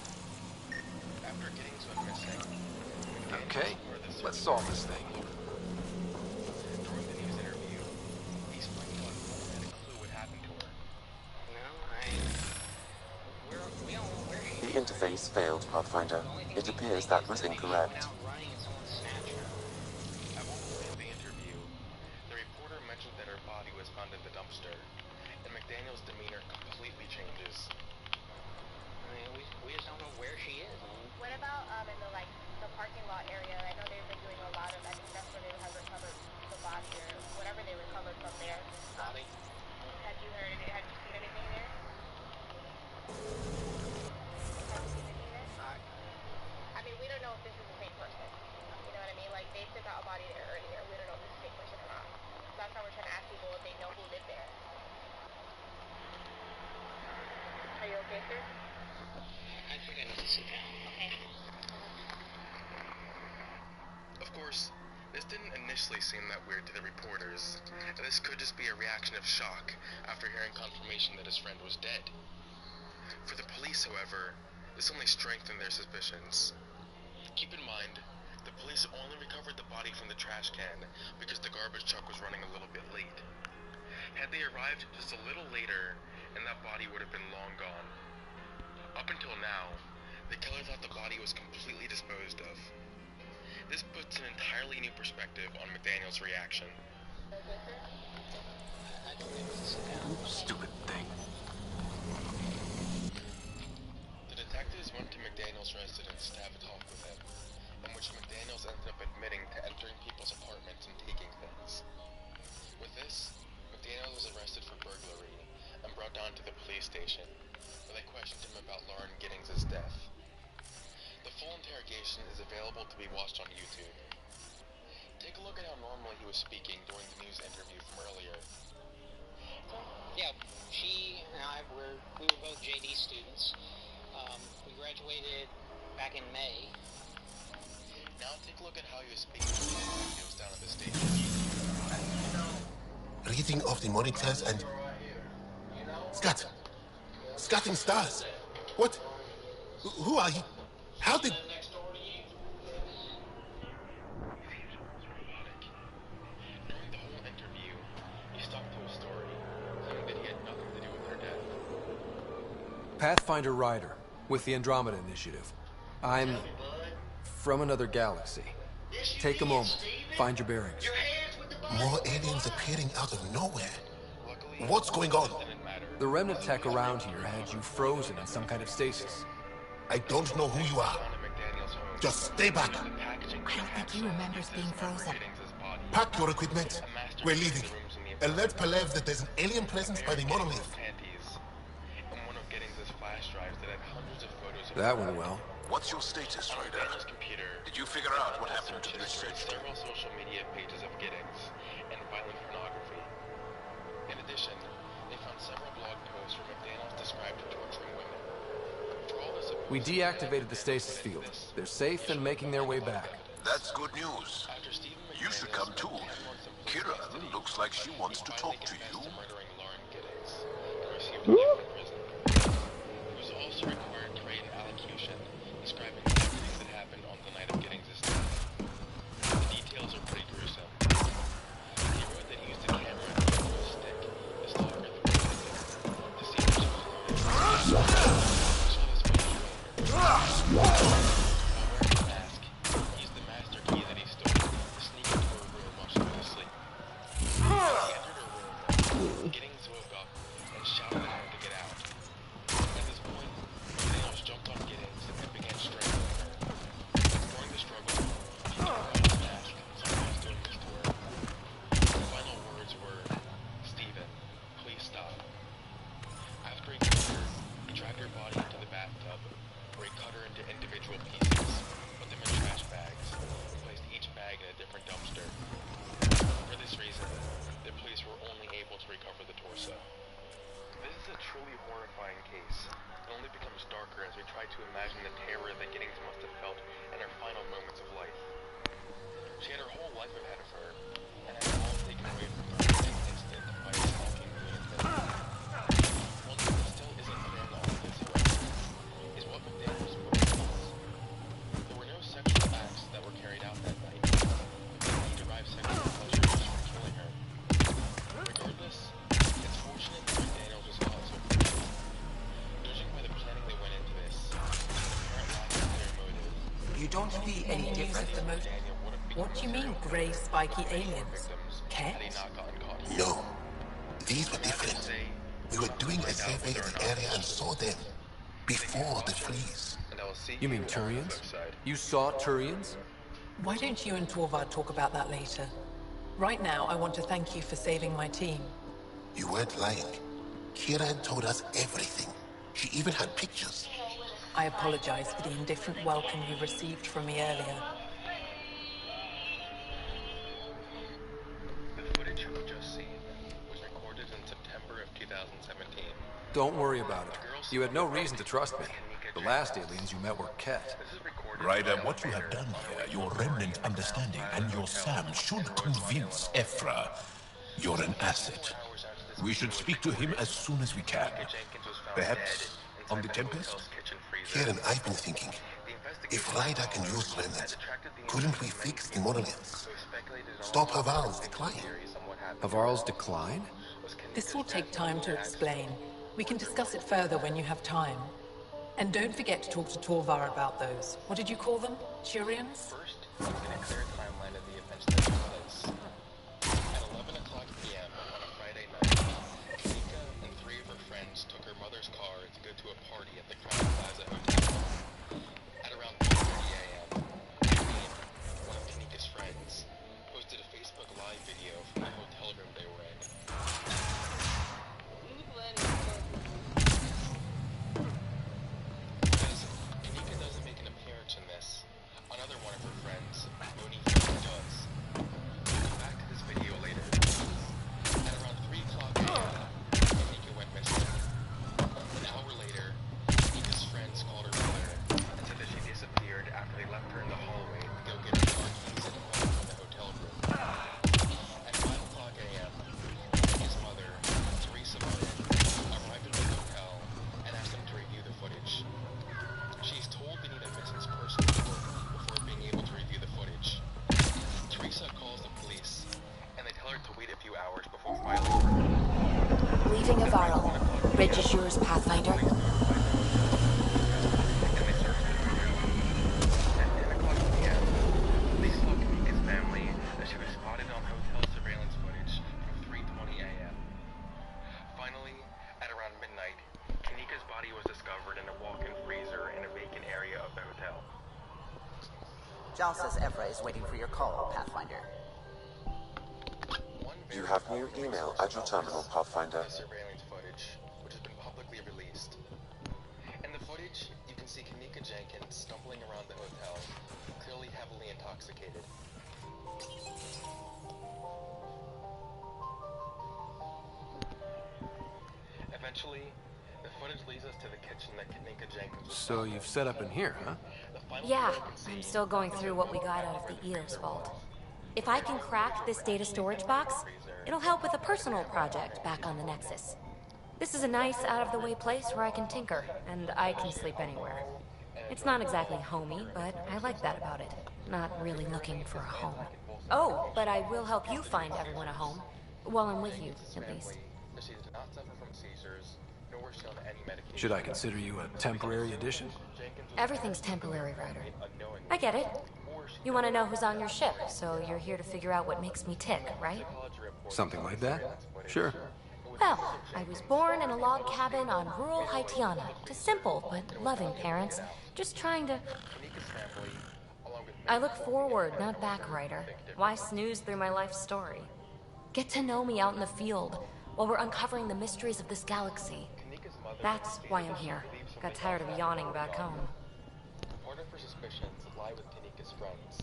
After Giddings went missing, Okay, let's solve this thing. during the news interview, he explained to us no one had a clue what happened to her. No, we don't know where she The interface failed, Pathfinder. It appears that was incorrect. running and someone snatched her. At one point in the interview, the reporter mentioned that her body was found in the dumpster, and McDaniel's demeanor completely changes. We just don't know where she is. What about in the parking lot area? I know they've been doing a lot of. I think that's where they have recovered the body or whatever they recovered from there. Body? Had you heard it? Had you seen anything there? Have you seen anything there? I mean, we don't know if this is the same person. You know what I mean? Like they took out a body there earlier. We don't know if it's the same person or not. So that's why we're trying to ask people if they know who lived there. Are you okay, sir? I think I need to sit down. Okay. Of course, this didn't initially seem that weird to the reporters, and this could just be a reaction of shock after hearing confirmation that his friend was dead. For the police, however, this only strengthened their suspicions. Keep in mind, the police only recovered the body from the trash can because the garbage truck was running a little bit late. Had they arrived just a little later, and that body would have been long gone. Up until now, the killer thought the body was completely disposed of. This puts an entirely new perspective on McDaniel's reaction. Stupid thing. The detectives went to McDaniel's residence to have a talk with him, in which McDaniels ended up admitting to entering people's apartments and taking things. With brought down to the police station, where they questioned him about Lauren Giddings' death. The full interrogation is available to be watched on YouTube. Take a look at how normally he was speaking during the news interview from earlier. Yeah, she and I we were both JD students. We graduated back in May. Now take a look at how he was speaking to the interviews down at the station. Reading off the monitors and... Scatting stars. What? Who are you? How did... During the whole interview, he stuck to his story, claiming that he had nothing to do with her death. Pathfinder Ryder, with the Andromeda Initiative. I'm from another galaxy. Take a moment, find your bearings. More aliens appearing out of nowhere. What's going on? The remnant tech around here had you frozen in some kind of stasis. I don't know who you are. Just stay back. I don't think he remembers being frozen. Pack your equipment. We're leaving. Alert Palev that there's an alien presence by the monolith. That went well. What's your status, Ryder? Did you figure out what happened to the research? Several social media pages of Giddings and violent pornography. In addition, they found several blog posts where McDaniels described torturing women. For all this abuse, We deactivated the stasis field. They're safe and making their way back. That's good news. You should come too. Kira looks like she wants to talk to you. He was also required to write an allocution describing everything that happened on the night of Giddings' death. The details are pretty gruesome. He wrote that he used a camera and a stick to stalk her through to see if she was alive. Saw this footage earlier. While wearing a mask, he used the master key that he stole to sneak into her room while she was asleep. When he entered her room, Giddings woke up and shouted at him to get out. At this point, McDaniels jumped on Giddings and began strangling her. During the struggle, he took off his mask and sometimes doing this to her. The final words were, "Stephen, please stop." After he killed her, he dragged her body into the bathtub, where he cut her into individual pieces, put them in trash bags, and placed each bag in a different dumpster. For this reason, the police were only able to recover the torso. This is a truly horrifying case. It only becomes darker as we try to imagine the terror that Giddings must have felt in her final moments of life. She had her whole life ahead of her, and had it all taken away from her in an instant by a stalking lunatic. One thing that still isn't clear in all of this, however, is what McDaniels believes. There were no sexual acts that were carried out that night. He derived sexual pleasure just from killing her. Regardless, it's fortunate that McDaniels was caught so quickly. Judging by the planning that went into this, and the apparent lack of clear motive, You don't feel any different? What do you mean, grey, spiky aliens? Cats? No. These were different. We were doing a survey of the area and saw them. Before the freeze. You mean Turians? You saw Turians? Why don't you and Torvald talk about that later? Right now, I want to thank you for saving my team. You weren't lying. Kira had told us everything. She even had pictures. I apologize for the indifferent welcome you received from me earlier. the footage you've just seen was recorded in September of 2017. Don't worry about it. You had no reason to trust me. The last aliens you met were Ket. Ryder, what you have done here, your remnant understanding and your Sam should convince Ephra. You're an asset. We should speak to him as soon as we can. Perhaps on the Tempest? Kieran, I've been thinking. If Ryder can use remnant, couldn't we fix the monoliths? Stop Havarl's decline. Havarl's decline? This will take time to explain. We can discuss it further when you have time. And don't forget to talk to Torvar about those. What did you call them? Turians? First, I'm going to clear a timeline of the events that took place. At 11 o'clock p.m. on a Friday night, Kanika and 3 of her friends took her mother's car to go to a party at the Crown Plaza Hotel. At around 2:30 a.m., Irene, one of Kanika's friends, posted a Facebook Live video from the hotel room they were in. leaving Avarro. Bridge is yours, Pathfinder. Police told Kanika's family that she was spotted on hotel surveillance footage from 3:20 a.m. Finally, at around midnight, Kanika's body was discovered in a walk-in freezer in a vacant area of the hotel. Jal says Evra is waiting for your call, Pathfinder. You have new email at your terminal, Pathfinder. Surveillance footage, which has been publicly released. In the footage, you can see Kanika Jenkins stumbling around the hotel, clearly heavily intoxicated. Eventually, the footage leads us to the kitchen that Kanika Jenkins was. So you've set up in here, huh? Yeah, I'm still going through what we got out of the EOS vault. If I can crack this data storage box, it'll help with a personal project back on the Nexus. This is a nice, out-of-the-way place where I can tinker, and I can sleep anywhere. It's not exactly homey, but I like that about it. Not really looking for a home. Oh, but I will help you find everyone a home. While I'm with you, at least. Should I consider you a temporary addition? Everything's temporary, Ryder. I get it. You want to know who's on your ship, so you're here to figure out what makes me tick, right? Something like that? Sure. Well, I was born in a log cabin on rural Haitiana to simple but loving parents, just trying to... I look forward, not back, Ryder. Why snooze through my life story? Get to know me out in the field, while we're uncovering the mysteries of this galaxy. That's why I'm here. Got tired of yawning back home. Part of her suspicions lie with Kanika's friends.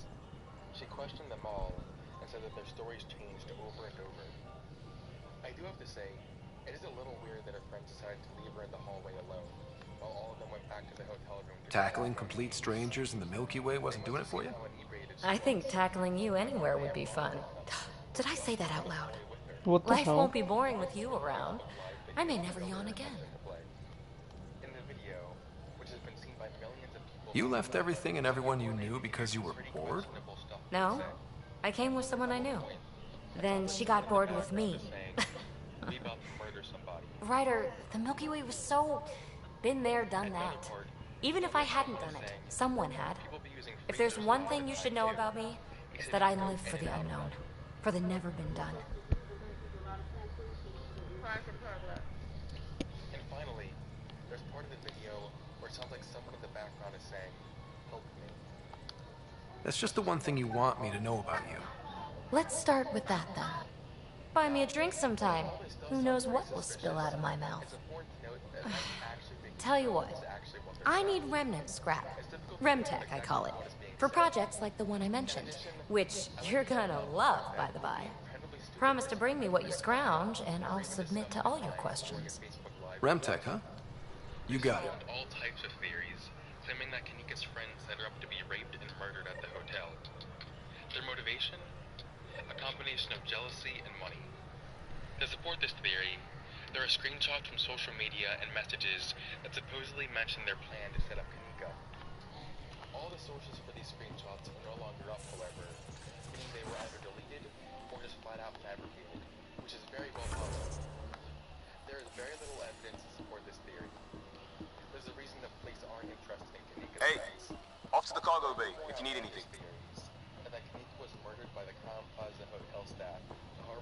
She questioned them all and said that their stories changed over and over. I do have to say, it is a little weird that her friends decided to leave her in the hallway alone, while all of them went back to the hotel room. Tackling complete strangers in the Milky Way wasn't doing it for you? I think tackling you anywhere would be fun. Did I say that out loud? What the Life hell? won't be boring with you around. I may never yawn again. In the video, which has been seen by millions of people... You left everything and everyone you knew because you were bored? No, I came with someone I knew. Then she got bored with me. Ryder, the Milky Way was so... been there, done that. Even if I hadn't done it, someone had. If there's one thing you should know about me, it's that I live for the unknown. For the never been done. And finally, there's part of the video where it sounds like someone in the background is saying, "Help me." That's just the one thing you want me to know about you. Let's start with that then. Buy me a drink sometime. Who knows what will spill out of my mouth. Tell you what, I need remnant scrap. Remtech, I call it. For projects like the one I mentioned, which you're gonna love, by the by. Promise to bring me what you scrounge, and I'll submit to all your questions. Remtech, huh? You got it. All types of theories, claiming that Kanika's friends set her up to be raped and murdered at the hotel. Their motivation? A combination of jealousy and money. To support this theory, there are screenshots from social media and messages that supposedly mention their plan to set up Kanika. All the sources for these screenshots are no longer up, however, meaning they were either deleted or just flat out fabricated, which is very well possible. There is very little evidence to support this theory. There's a reason the police aren't interested in Kanika's friends. Off to the cargo bay if you need anything. And that Kanika was murdered by the Crown Plaza hotel staff.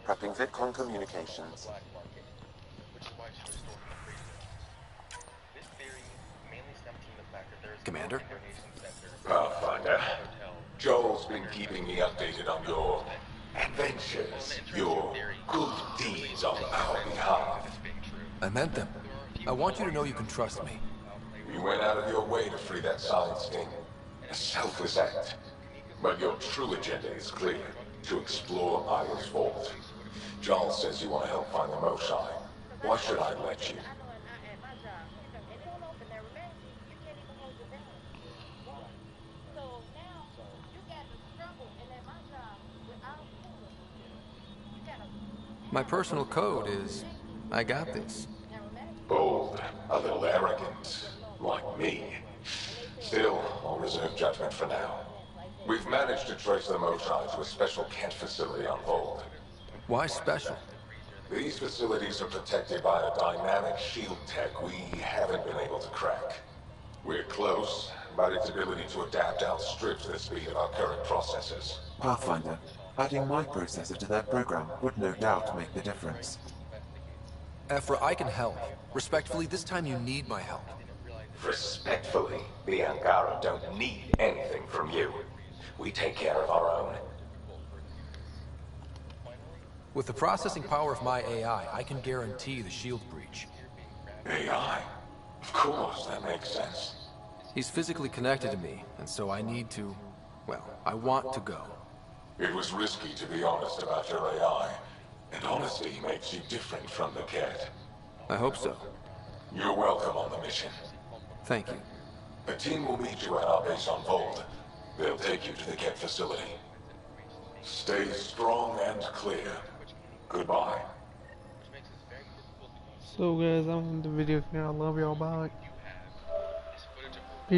Prepping VidCon communications. Which is why she was stored in the freezer. This theory mainly stems from the fact that there is Commander? a donation center Pathfinder, Joel's been keeping me updated on your adventures, your good deeds on our behalf. I meant them. I want you to know you can trust me. You went out of your way to free that science thing. A selfless act. But your true agenda is clear. To explore Aya's vault. Joel says you want to help find the Mosai. Why should I let you? My personal code is, I got this. Bold, a little arrogant, like me. Still, I'll reserve judgment for now. We've managed to trace the Mosai to a special Kent facility on Vold. Why special? These facilities are protected by a dynamic shield tech we haven't been able to crack. We're close, but its ability to adapt outstrips the speed of our current processors. Pathfinder, adding my processor to their program would no doubt make the difference. Ephra, I can help. Respectfully, this time you need my help. Respectfully, the Angara don't need anything from you. We take care of our own. With the processing power of my AI, I can guarantee the shield breach. AI? Of course, that makes sense. He's physically connected to me, and so I need to... well, I want to go. It was risky to be honest about your AI, and honesty makes you different from the cat. I hope so. You're welcome on the mission. Thank you. A team will meet you at our base on Vold. They'll take you to the Ket facility. Stay strong and clear. Goodbye. So guys, I'm in the video here. I love y'all. Bye.